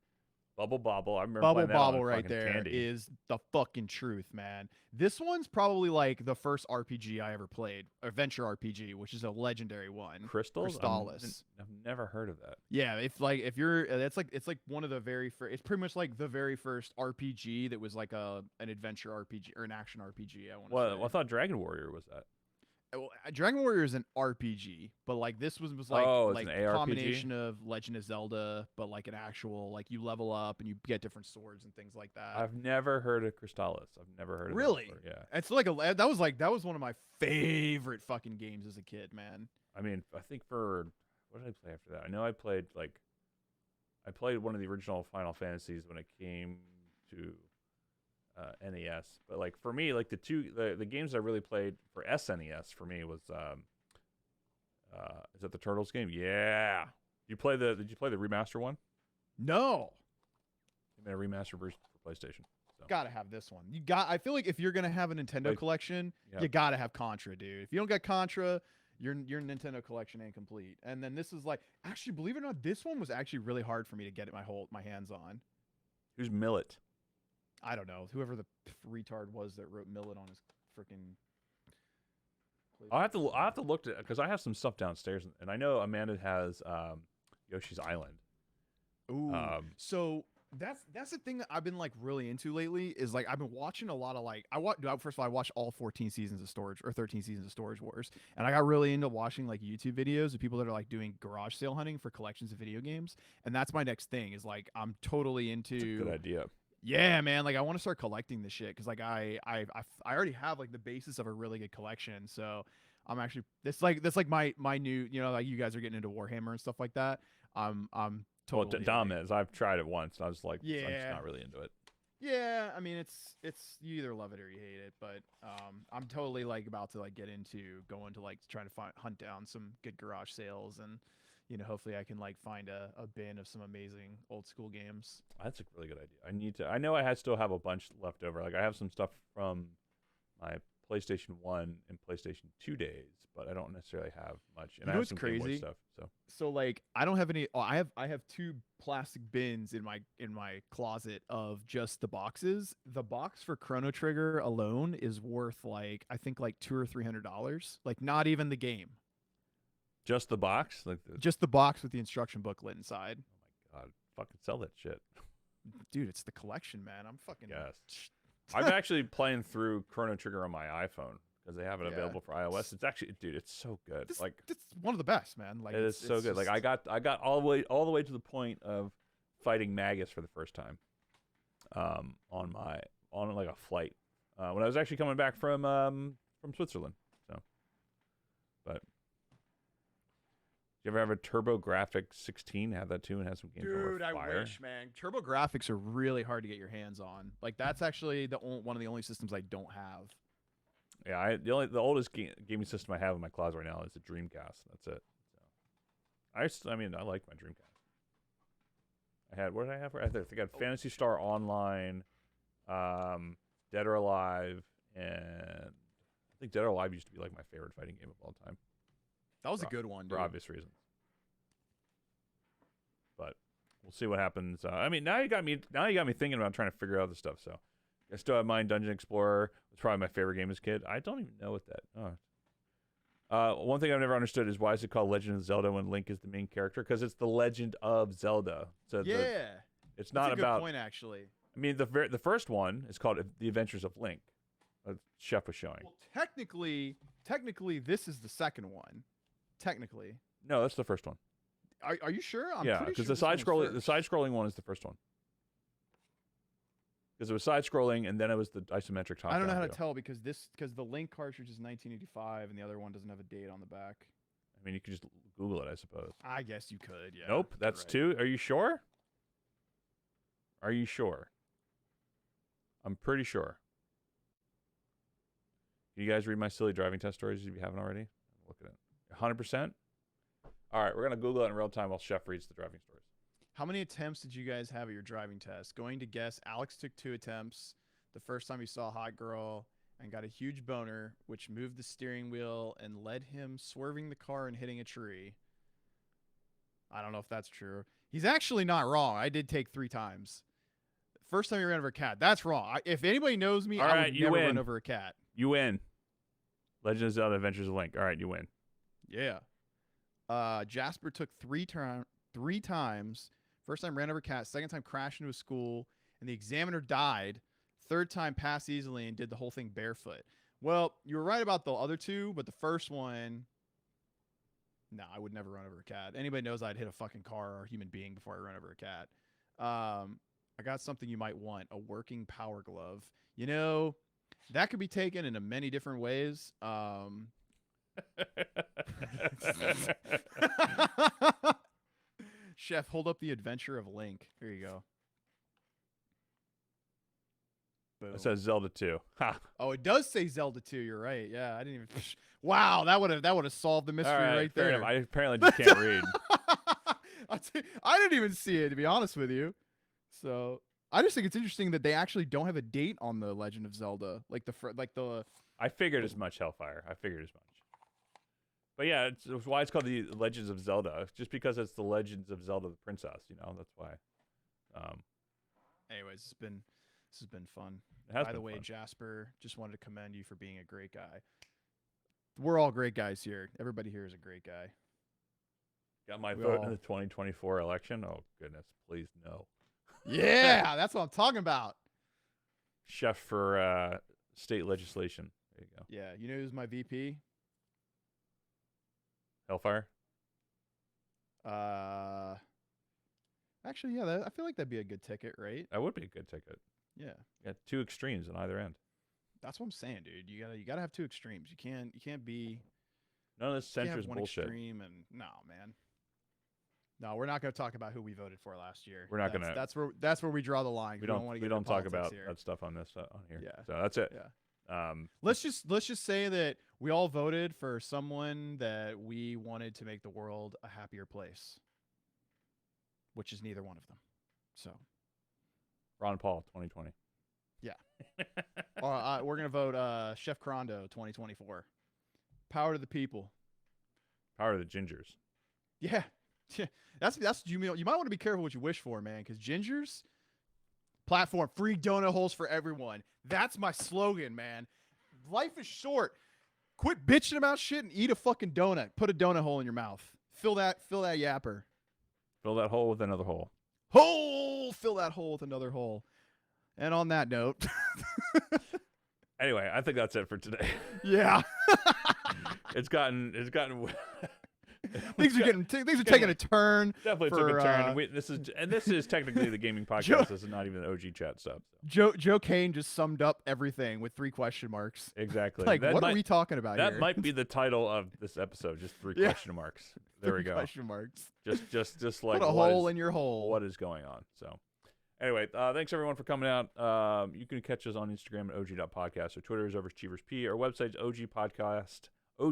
Bubble Bobble. I remember Bubble playing that on Bobble right fucking there Tandy. is the fucking truth, man. This one's probably like the first RPG I ever played, Adventure RPG, which is a legendary one. Crystals. Crystalis. I've never heard of that. Yeah, if you're that's like it's like one of the very first. It's pretty much like the very first RPG that was like an adventure RPG or an action RPG. I want to Well, say. I thought Dragon Warrior was that. Well, Dragon Warrior is an RPG, but like this was like Oh, it's like an a ARPG? combination of Legend of Zelda, but like an actual like you level up and you get different swords and things like that. I've never heard of Crystalis. I've never heard of Really? that before. Yeah. It's like that was one of my favorite fucking games as a kid, man. I mean, I think for what did I play after that? I know I played one of the original Final Fantasies when it came to NES. But like for me, like the games I really played for SNES for me was is that the Turtles game? Yeah. Did you play the remaster one? No, They made a remaster version for PlayStation. So. gotta have this one. I feel like if you're gonna have a Nintendo Like, collection, yeah. you gotta have Contra, dude. If you don't get Contra, your Nintendo collection ain't complete. And then this is like, actually, believe it or not, this one was actually really hard for me to get my hands on. Who's Millet? I don't know, whoever the retard was that wrote Millet on his freaking. I'll have to look at because I have some stuff downstairs, and I know Amanda has Yoshi's Island. Ooh. So that's the thing that I've been like really into lately is like I've been watching a lot of like first of all I watched all 14 seasons of Storage or 13 seasons of Storage Wars, and I got really into watching like YouTube videos of people that are like doing garage sale hunting for collections of video games, and that's my next thing is like I'm totally into. Good idea. Yeah, man. Like I want to start collecting this shit because like I already have like the basis of a really good collection. So I'm actually that's like my new like you guys are getting into Warhammer and stuff like that. I'm totally. Well, Dom is. I've tried it once. And I was like, I'm just Yeah. not really into it. Yeah, I mean it's you either love it or you hate it, but I'm totally like about to like get into going to like trying to hunt down some good garage sales and hopefully I can like find a bin of some amazing old school games. That's a really good idea. I know I still have a bunch left over. Like I have some stuff from my PlayStation 1 and PlayStation 2 days, but I don't necessarily have much. And You I know have what's some Game Boy crazy? stuff. So So like I don't have any. Oh, I have two plastic bins in my closet of just the boxes. The box for Chrono Trigger alone is worth like I think like $200 or $300. Like not even the game, just the box, just the box with the instruction booklet inside. oh my god, fucking sell that shit. Dude, it's the collection, man. I'm fucking. Yes. I'm actually playing through Chrono Trigger on my iPhone because they have it Yeah. available for iOS. It's actually, dude, it's so good. This, Like it's one of the best, man. Like it is so it's good. Like just- I got all the way to the point of fighting Magus for the first time, on like a flight when I was actually coming back from Switzerland. So, but you ever have a TurboGrafx 16? Have that too, and have some games that were Dude, I fire? wish, man. Turbo graphics are really hard to get your hands on. Like that's actually one of the only systems I don't have. Yeah, the oldest gaming system I have in my closet right now is a Dreamcast. That's it. So, I mean, I like my Dreamcast. What did I have? I think I had Phantasy Star Online, Dead or Alive, and I think Dead or Alive used to be like my favorite fighting game of all time That was a good one, for dude. obvious reasons. But we'll see what happens. I mean, now you got me thinking about trying to figure out this stuff. So I still have mine. Dungeon Explorer was probably my favorite game as a kid. I don't even know what that. One thing I've never understood is why is it called Legend of Zelda when Link is the main character? Because it's the Legend of Zelda. So Yeah, it's that's not a good about. point actually. I mean, the first one is called The Adventures of Link. Chef was showing. Well, technically, this is the second one. Technically, No, that's the first one. are you sure? I'm yeah, pretty because sure the this one was side scrolling one is the first one. Because it was side-scrolling, and then it was the isometric top. I don't know how to view. tell because the Link cartridge is 1985 and the other one doesn't have a date on the back. I mean, you could just Google it, I suppose. I guess you could, yeah. Nope, that's right. 2. Are you sure? Are you sure? I'm pretty sure. Can you guys read my silly driving test stories if you haven't already? Look at it. 100%? All right, we're going to Google it in real time while Chef reads the driving stories. How many attempts did you guys have at your driving test? Going to guess, Alex took 2 attempts. The first time he saw a hot girl and got a huge boner, which moved the steering wheel and led him swerving the car and hitting a tree. I don't know if that's true. He's actually not wrong. I did take 3 times. First time he ran over a cat. That's wrong. If anybody knows me, I would never run over a cat. You win. Legend of Zelda Adventures of Link. All right, you win. Yeah. Jasper took 3 times. First time ran over a cat. Second time crashed into a school, and the examiner died. Third time passed easily and did the whole thing barefoot. Well, you were right about the other 2, but the first one, no, I would never run over a cat. Anybody knows I'd hit a fucking car or a human being before I run over a cat. I got something you might want, a working power glove. You know, that could be taken in many different ways. Chef, hold up the adventure of Link. Here you go. Boom. It says Zelda 2. Ha. Oh, it does say Zelda 2. You're right. Yeah, I didn't even. Wow, that would have solved the mystery right there. Enough. I apparently just can't read. I didn't even see it, to be honest with you. So I just think it's interesting that they actually don't have a date on the Legend of Zelda, like the. I figured as much, Hellfire. I figured as much. But yeah, it's why it's called the Legends of Zelda. Just because it's the Legends of Zelda the Princess, that's why. Anyways, this has been fun. By the way, fun. Jasper, just wanted to commend you for being a great guy. We're all great guys here. Everybody here is a great guy. Got my vote in the 2024 election? Oh, goodness. Please, no. Yeah, that's what I'm talking about. Chef for state legislation. There you go. Yeah, you know who's my VP? Hellfire? Actually, yeah, I feel like that'd be a good ticket, right? That would be a good ticket. Yeah. You got 2 extremes on either end. That's what I'm saying, dude. You gotta have 2 extremes. You can't be none of this centrist one bullshit. Extreme and no, man. No, we're not gonna talk about who we voted for last year. We're not gonna. That's where we draw the line. We don't talk about here. that stuff on this on here. Yeah. So that's it. Yeah. Let's just say that we all voted for someone that we wanted to make the world a happier place, which is neither one of them. So, Ron Paul, 2020. Yeah. We're gonna vote Chef Crondo, 2024. Power to the people. Power to the gingers. Yeah. That's you might want to be careful what you wish for, man, because gingers platform free donut holes for everyone. That's my slogan, man. Life is short. Quit bitching about shit and eat a fucking donut. Put a donut hole in your mouth. Fill that yapper. Fill that hole with another hole. Fill that hole with another hole. And on that note. Anyway, I think that's it for today. Yeah. It's gotten things are taking a turn. Definitely took a turn. This is technically the gaming podcast. This is not even OG chat stuff. So. Joe Kane just summed up everything with 3 question marks. Exactly. Like, what are we talking about here? That might be the title of this episode. Just 3 question marks. There we go. Question marks. Just like put a hole in your hole. What is going on? So. Anyway, thanks everyone for coming out. You can catch us on Instagram at og.podcast. Our Twitter is OverachieversP. Our website's ogpodcast. I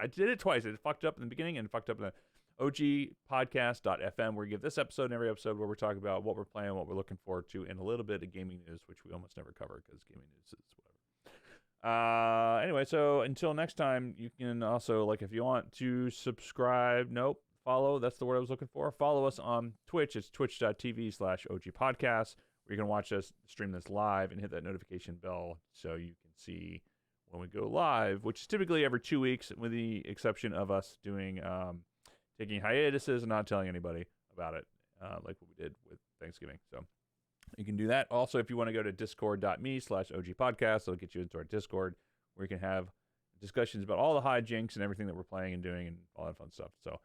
did it twice. It fucked up in the beginning and fucked up in the ogpodcast.fm, where we give this episode and every episode where we're talking about what we're playing, what we're looking forward to, and a little bit of gaming news, which we almost never cover because gaming news is whatever. Anyway, so until next time, you can also, if you want to subscribe, follow, that's the word I was looking for. Follow us on Twitch. It's twitch.tv/ogpodcast, where you can watch us stream this live and hit that notification bell so you can see when we go live, which is typically every 2 weeks, with the exception of us doing taking hiatuses and not telling anybody about it, like what we did with Thanksgiving. So you can do that. Also, if you want to go to discord.me/ogpodcast, it'll get you into our Discord, where you can have discussions about all the hijinks and everything that we're playing and doing and all that fun stuff. So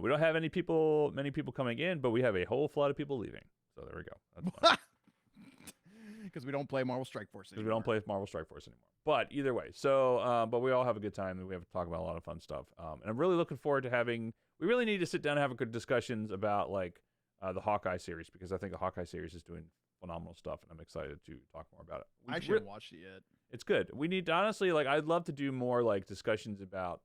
we don't have many people coming in, but we have a whole flood of people leaving. So there we go. That's fun. Because we don't play Marvel Strike Force because anymore. we don't play Marvel Strike Force anymore. But either way, so but we all have a good time and we have to talk about a lot of fun stuff. And I'm really looking forward to having. We really need to sit down and have good discussions about like the Hawkeye series because I think the Hawkeye series is doing phenomenal stuff and I'm excited to talk more about it. I actually haven't watched it yet. It's good. We need to, honestly, like I'd love to do more like discussions about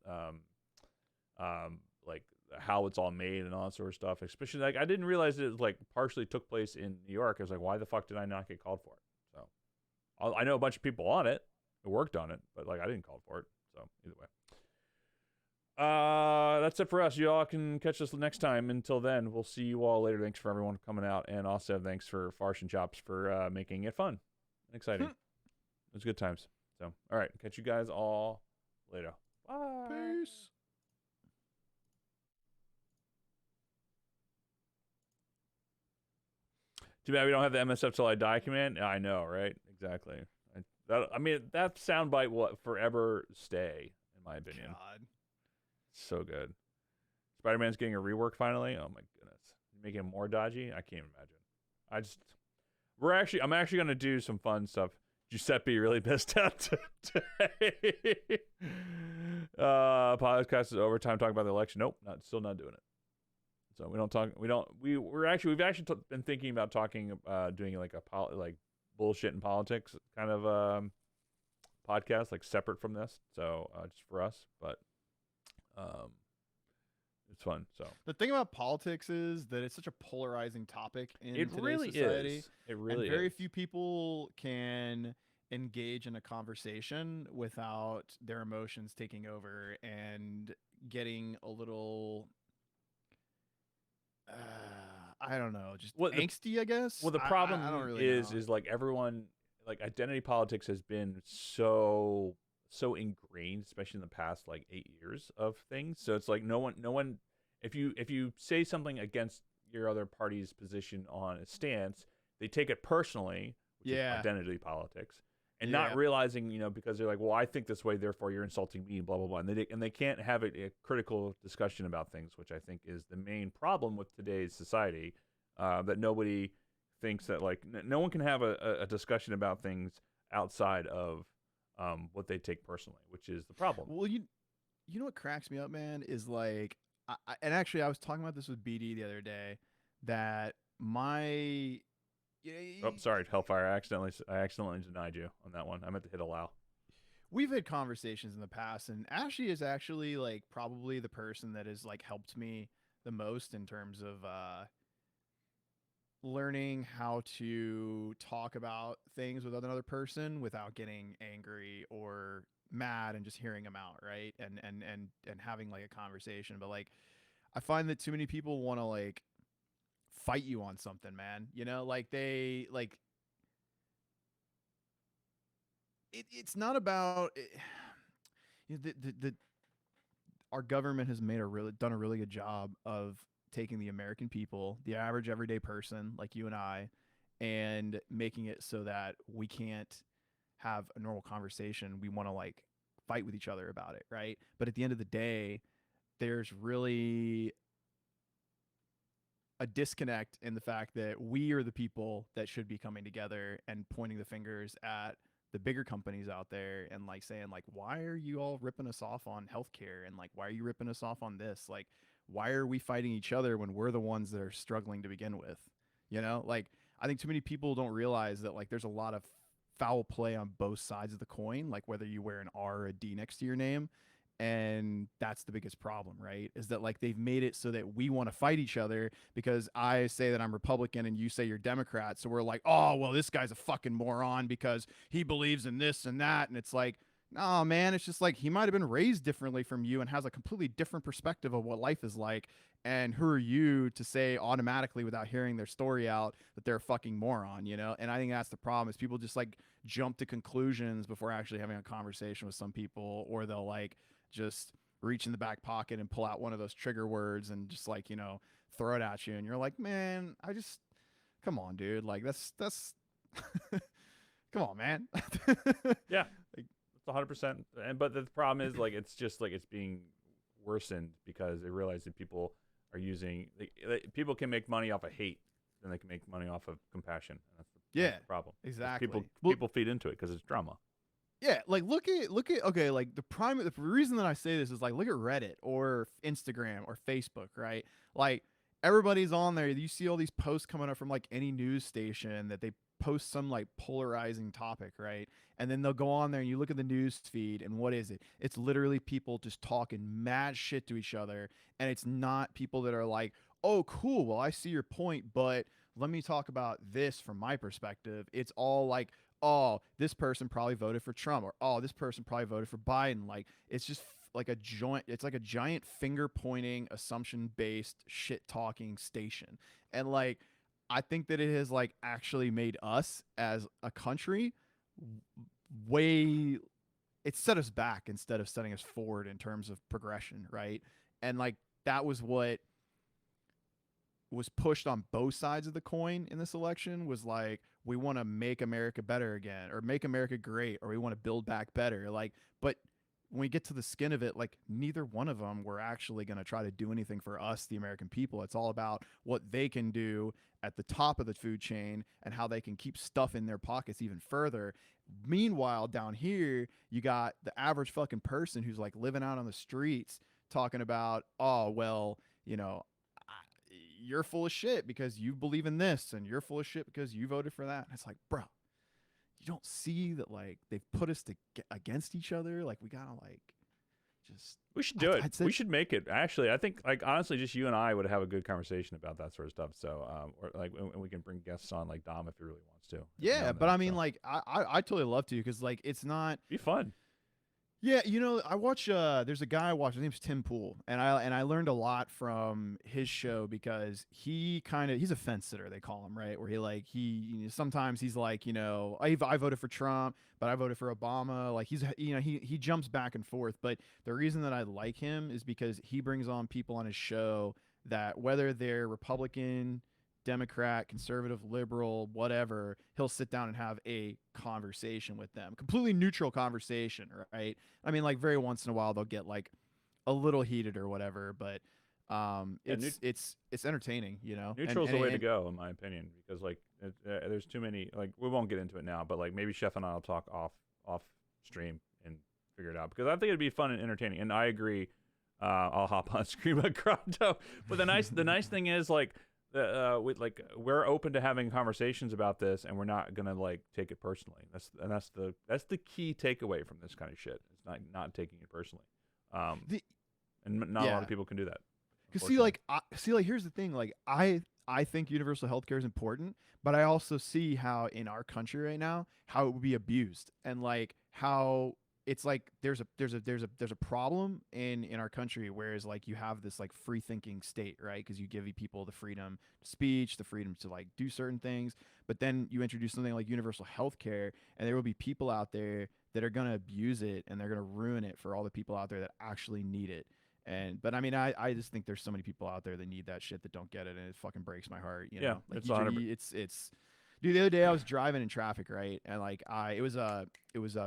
like how it's all made and all that sort of stuff. Especially like I didn't realize it like partially took place in New York. I was like, why the fuck did I not get called for it? So I know a bunch of people on it who worked on it, but like I didn't call for it. So either way. That's it for us. You all can catch us next time. Until then, we'll see you all later. Thanks for everyone coming out, and also thanks for Farsh and Chops for making it fun and exciting. It was good times. So, all right, catch you guys all later. Bye. Peace. Too bad we don't have the MSF till I die command. I know, right? Exactly. I mean, that soundbite will forever stay, in my opinion. God. So good. Spider-Man's getting a rework finally. Oh my goodness, making him more dodgy. I can't imagine. I'm actually gonna do some fun stuff. Giuseppe really pissed out today. Podcast is over. Time to talk about the election. Nope, still not doing it. So we don't talk. We've actually been thinking about doing like like bullshit in politics kind of podcast, like separate from this. So just for us, but it's fun. So the thing about politics is that it's such a polarizing topic in today's really society. It really and very is. few people can engage in a conversation without their emotions taking over and getting a little I don't know, just angsty, I guess. Well, the problem I don't really is like everyone, like identity politics has been so ingrained, especially in the past like 8 years of things. So it's like no one, if you say something against your other party's position on a stance, they take it personally, which is identity politics, and not realizing, because they're like, well, I think this way, therefore you're insulting me, blah blah blah, and they can't have a critical discussion about things, which I think is the main problem with today's society, that nobody thinks that like no one can have a discussion about things outside of what they take personally, which is the problem. Well, you know what cracks me up, man, is like, and actually I was talking about this with BD the other day, that my oh, sorry, Hellfire. I accidentally denied you on that one. I meant to hit allow. We've had conversations in the past, and Ashley is actually like probably the person that has like helped me the most in terms of learning how to talk about things with another person without getting angry or mad and just hearing them out, right? And having like a conversation. But like I find that too many people want to like fight you on something, man. Like they like it's not about our government has done a really good job of taking the American people, the average everyday person like you and I, and making it so that we can't have a normal conversation. We want to like fight with each other about it, right? But at the end of the day, there's really a disconnect in the fact that we are the people that should be coming together and pointing the fingers at the bigger companies out there and like saying like, why are you all ripping us off on healthcare? And like, why are you ripping us off on this? Like, why are we fighting each other when we're the ones that are struggling to begin with? Like I think too many people don't realize that like there's a lot of foul play on both sides of the coin, like whether you wear an R or a D next to your name. And that's the biggest problem, right? Is that like they've made it so that we want to fight each other because I say that I'm Republican and you say you're Democrat. So we're like, oh, well, this guy's a fucking moron because he believes in this and that. And it's like, no, man, it's just like he might have been raised differently from you and has a completely different perspective of what life is like. And who are you to say automatically without hearing their story out that they're a fucking moron, And I think that's the problem is people just like jump to conclusions before actually having a conversation with some people, or they'll like just reach in the back pocket and pull out one of those trigger words and just like, throw it at you. And you're like, man, come on, dude. Like that's come on, man. Yeah. Like, it's 100%. But the problem is like, it's just like, it's being worsened because they realize that people are using, people can make money off of hate than they can make money off of compassion. And Yeah, That's the problem. exactly. People feed into it because it's drama. Yeah, like look at okay, like the reason that I say this is like look at Reddit or Instagram or Facebook, right? Like everybody's on there. You see all these posts coming up from like any news station that they post some like polarizing topic, right? And then they'll go on there and you look at the news feed and what is it? It's literally people just talking mad shit to each other, and it's not people that are like, "Oh, cool. Well, I see your point, but let me talk about this from my perspective." It's all like, oh, this person probably voted for Trump, or oh, this person probably voted for Biden. Like it's just like it's like a giant finger pointing, assumption based shit talking station. And like I think that it has like actually made us as a country way, it set us back instead of setting us forward in terms of progression, right? And like that was what was pushed on both sides of the coin in this election, was like we want to make America better again, or make America great, or we want to build back better. Like, but when we get to the skin of it, like neither one of them were actually going to try to do anything for us, the American people. It's all about what they can do at the top of the food chain and how they can keep stuff in their pockets even further. Meanwhile, down here, you got the average fucking person who's like living out on the streets talking about, oh, well, you know, you're full of shit because you believe in this, and you're full of shit because you voted for that. And it's like, bro, you don't see that like they've put us against each other. Like we gotta like just. We should do it. We should make it. Actually, I think like honestly, just you and I would have a good conversation about that sort of stuff. So, or like, and we can bring guests on like Dom if he really wants to. Yeah, but I mean, like, I totally love to, because like it's not be fun. Yeah, you know, I watch. There's a guy I watch. His name's Tim Pool, and I learned a lot from his show, because he's a fence sitter, they call him, right? Where sometimes he's like, you know, I voted for Trump, but I voted for Obama. Like he jumps back and forth. But the reason that I like him is because he brings on people on his show that, whether they're Republican, Democrat, conservative, liberal, whatever, he'll sit down and have a conversation with them. Completely neutral conversation, right? I mean, like very once in a while they'll get like a little heated or whatever, but it's entertaining, you know. Neutral's the way to go, in my opinion, because like there's too many. Like we won't get into it now, but like maybe Chef and I'll talk off stream and figure it out, because I think it'd be fun and entertaining. And I agree. I'll hop on screen with Gronto. But the nice thing is like. We're open to having conversations about this, and we're not gonna like take it personally. That's the key takeaway from this kind of shit. It's not taking it personally. And not a lot of people can do that. Because here's the thing. Like I think universal healthcare is important, but I also see how in our country right now how it would be abused, and like how it's like there's a problem in our country, whereas like you have this like free thinking state, right? Because you give people the freedom to speech, the freedom to like do certain things, but then you introduce something like universal health care, and there will be people out there that are going to abuse it, and they're going to ruin it for all the people out there that actually need it. But I mean, I just think there's so many people out there that need that shit that don't get it, and it fucking breaks my heart. You know? Like it's dude. The other day I was driving in traffic, right, and like it was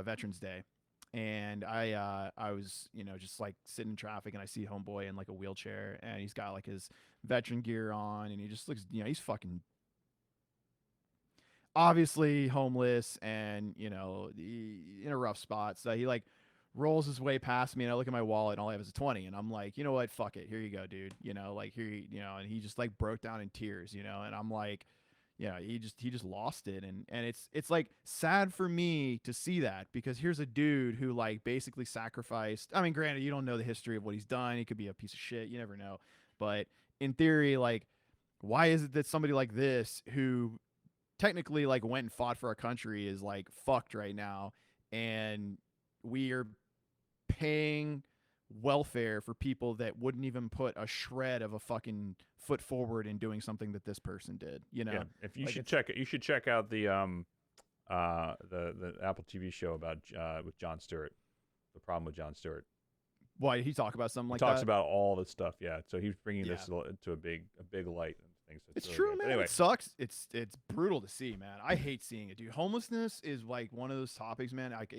Veterans Day. And I was, you know, just like sitting in traffic, and I see homeboy in like a wheelchair, and he's got like his veteran gear on, and he just looks, you know, he's fucking obviously homeless, and you know, in a rough spot. So he like rolls his way past me, and I look at my wallet, and all I have is a 20, and I'm like, you know what, fuck it, here you go, dude. You know, like you know, and he just like broke down in tears, you know, and I'm like. Yeah, he just lost it, and it's like sad for me to see that, because here's a dude who like basically sacrificed. I mean, granted, you don't know the history of what he's done. He could be a piece of shit. You never know. But in theory, like, why is it that somebody like this, who technically like went and fought for our country, is like fucked right now, and we are paying welfare for people that wouldn't even put a shred of a fucking foot forward in doing something that this person did, you know? Yeah. If you should check it, you should check out the Apple TV show about with Jon Stewart, the problem with Jon Stewart. Why did he talk about something like that? He talks that? about all this stuff. Yeah. So he's bringing this to a big light and things. It's really true, man. Anyway. It sucks. It's brutal to see, man. I hate seeing it, dude. Homelessness is like one of those topics, man. Like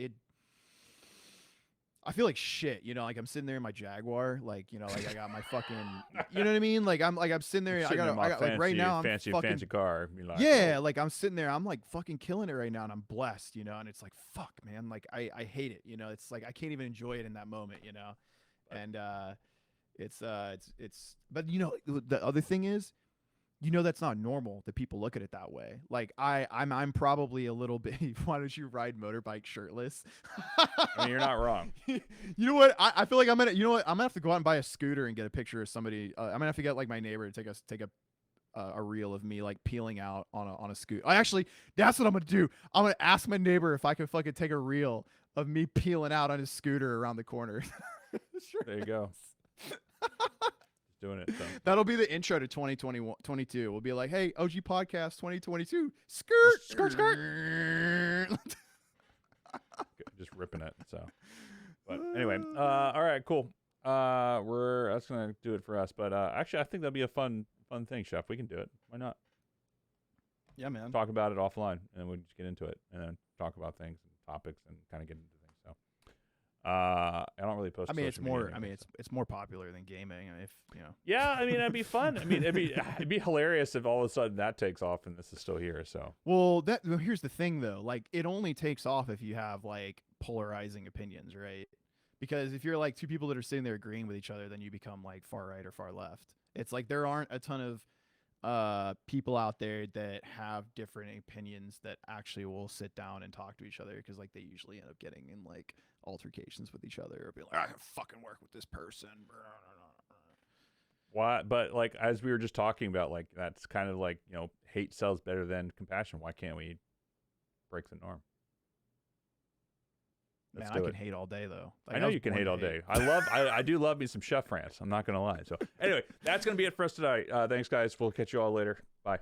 I feel like shit, you know, like I'm sitting there in my Jaguar, like, you know, like I got my fucking, you know what I mean? Like I'm sitting there, I got like right now I'm fancy car. Be like, yeah, oh. like I'm sitting there, I'm like fucking killing it right now, and I'm blessed, you know, and it's like fuck, man, like I hate it, you know, it's like I can't even enjoy it in that moment, you know, and it's, but you know, the other thing is, you know, that's not normal that people look at it that way. Like I'm probably a little bit. Why don't you ride motorbike shirtless? I mean, you're not wrong. You know what? I feel like I'm gonna. You know what? I'm gonna have to go out and buy a scooter and get a picture of somebody. I'm gonna have to get like my neighbor to take a reel of me like peeling out on a scooter. I actually, that's what I'm gonna do. I'm gonna ask my neighbor if I can fucking take a reel of me peeling out on his scooter around the corner. Sure. There you go. Doing it. So. That'll be the intro to 2022. We'll be like, hey, OG Podcast 2022. Skirt, skirt, skirt. Just ripping it. So, but anyway, all right, cool. That's gonna do it for us. But actually, I think that'll be a fun thing, Chef. We can do it. Why not? Yeah, man. Talk about it offline, and we'll just get into it, and then talk about things and topics, and kind of get into things. So, I don't really post. I mean, it's more. Media, it's more popular than gaming. If you know. Yeah, I mean, that'd be fun. I mean, it'd be hilarious if all of a sudden that takes off and this is still here. So. Well, here's the thing though. Like, it only takes off if you have like polarizing opinions, right? Because if you're like two people that are sitting there agreeing with each other, then you become like far right or far left. It's like there aren't a ton of people out there that have different opinions that actually will sit down and talk to each other, because like they usually end up getting in like altercations with each other, or be like, I can fucking work with this person. Why? But like, as we were just talking about, like, that's kind of like, you know, hate sells better than compassion. Why can't we break the norm? Man, I can hate all day though. Like, I know you can hate all day. I do love me some chef rants. I'm not gonna lie. So anyway, that's gonna be it for us today. Thanks, guys. We'll catch you all later. Bye.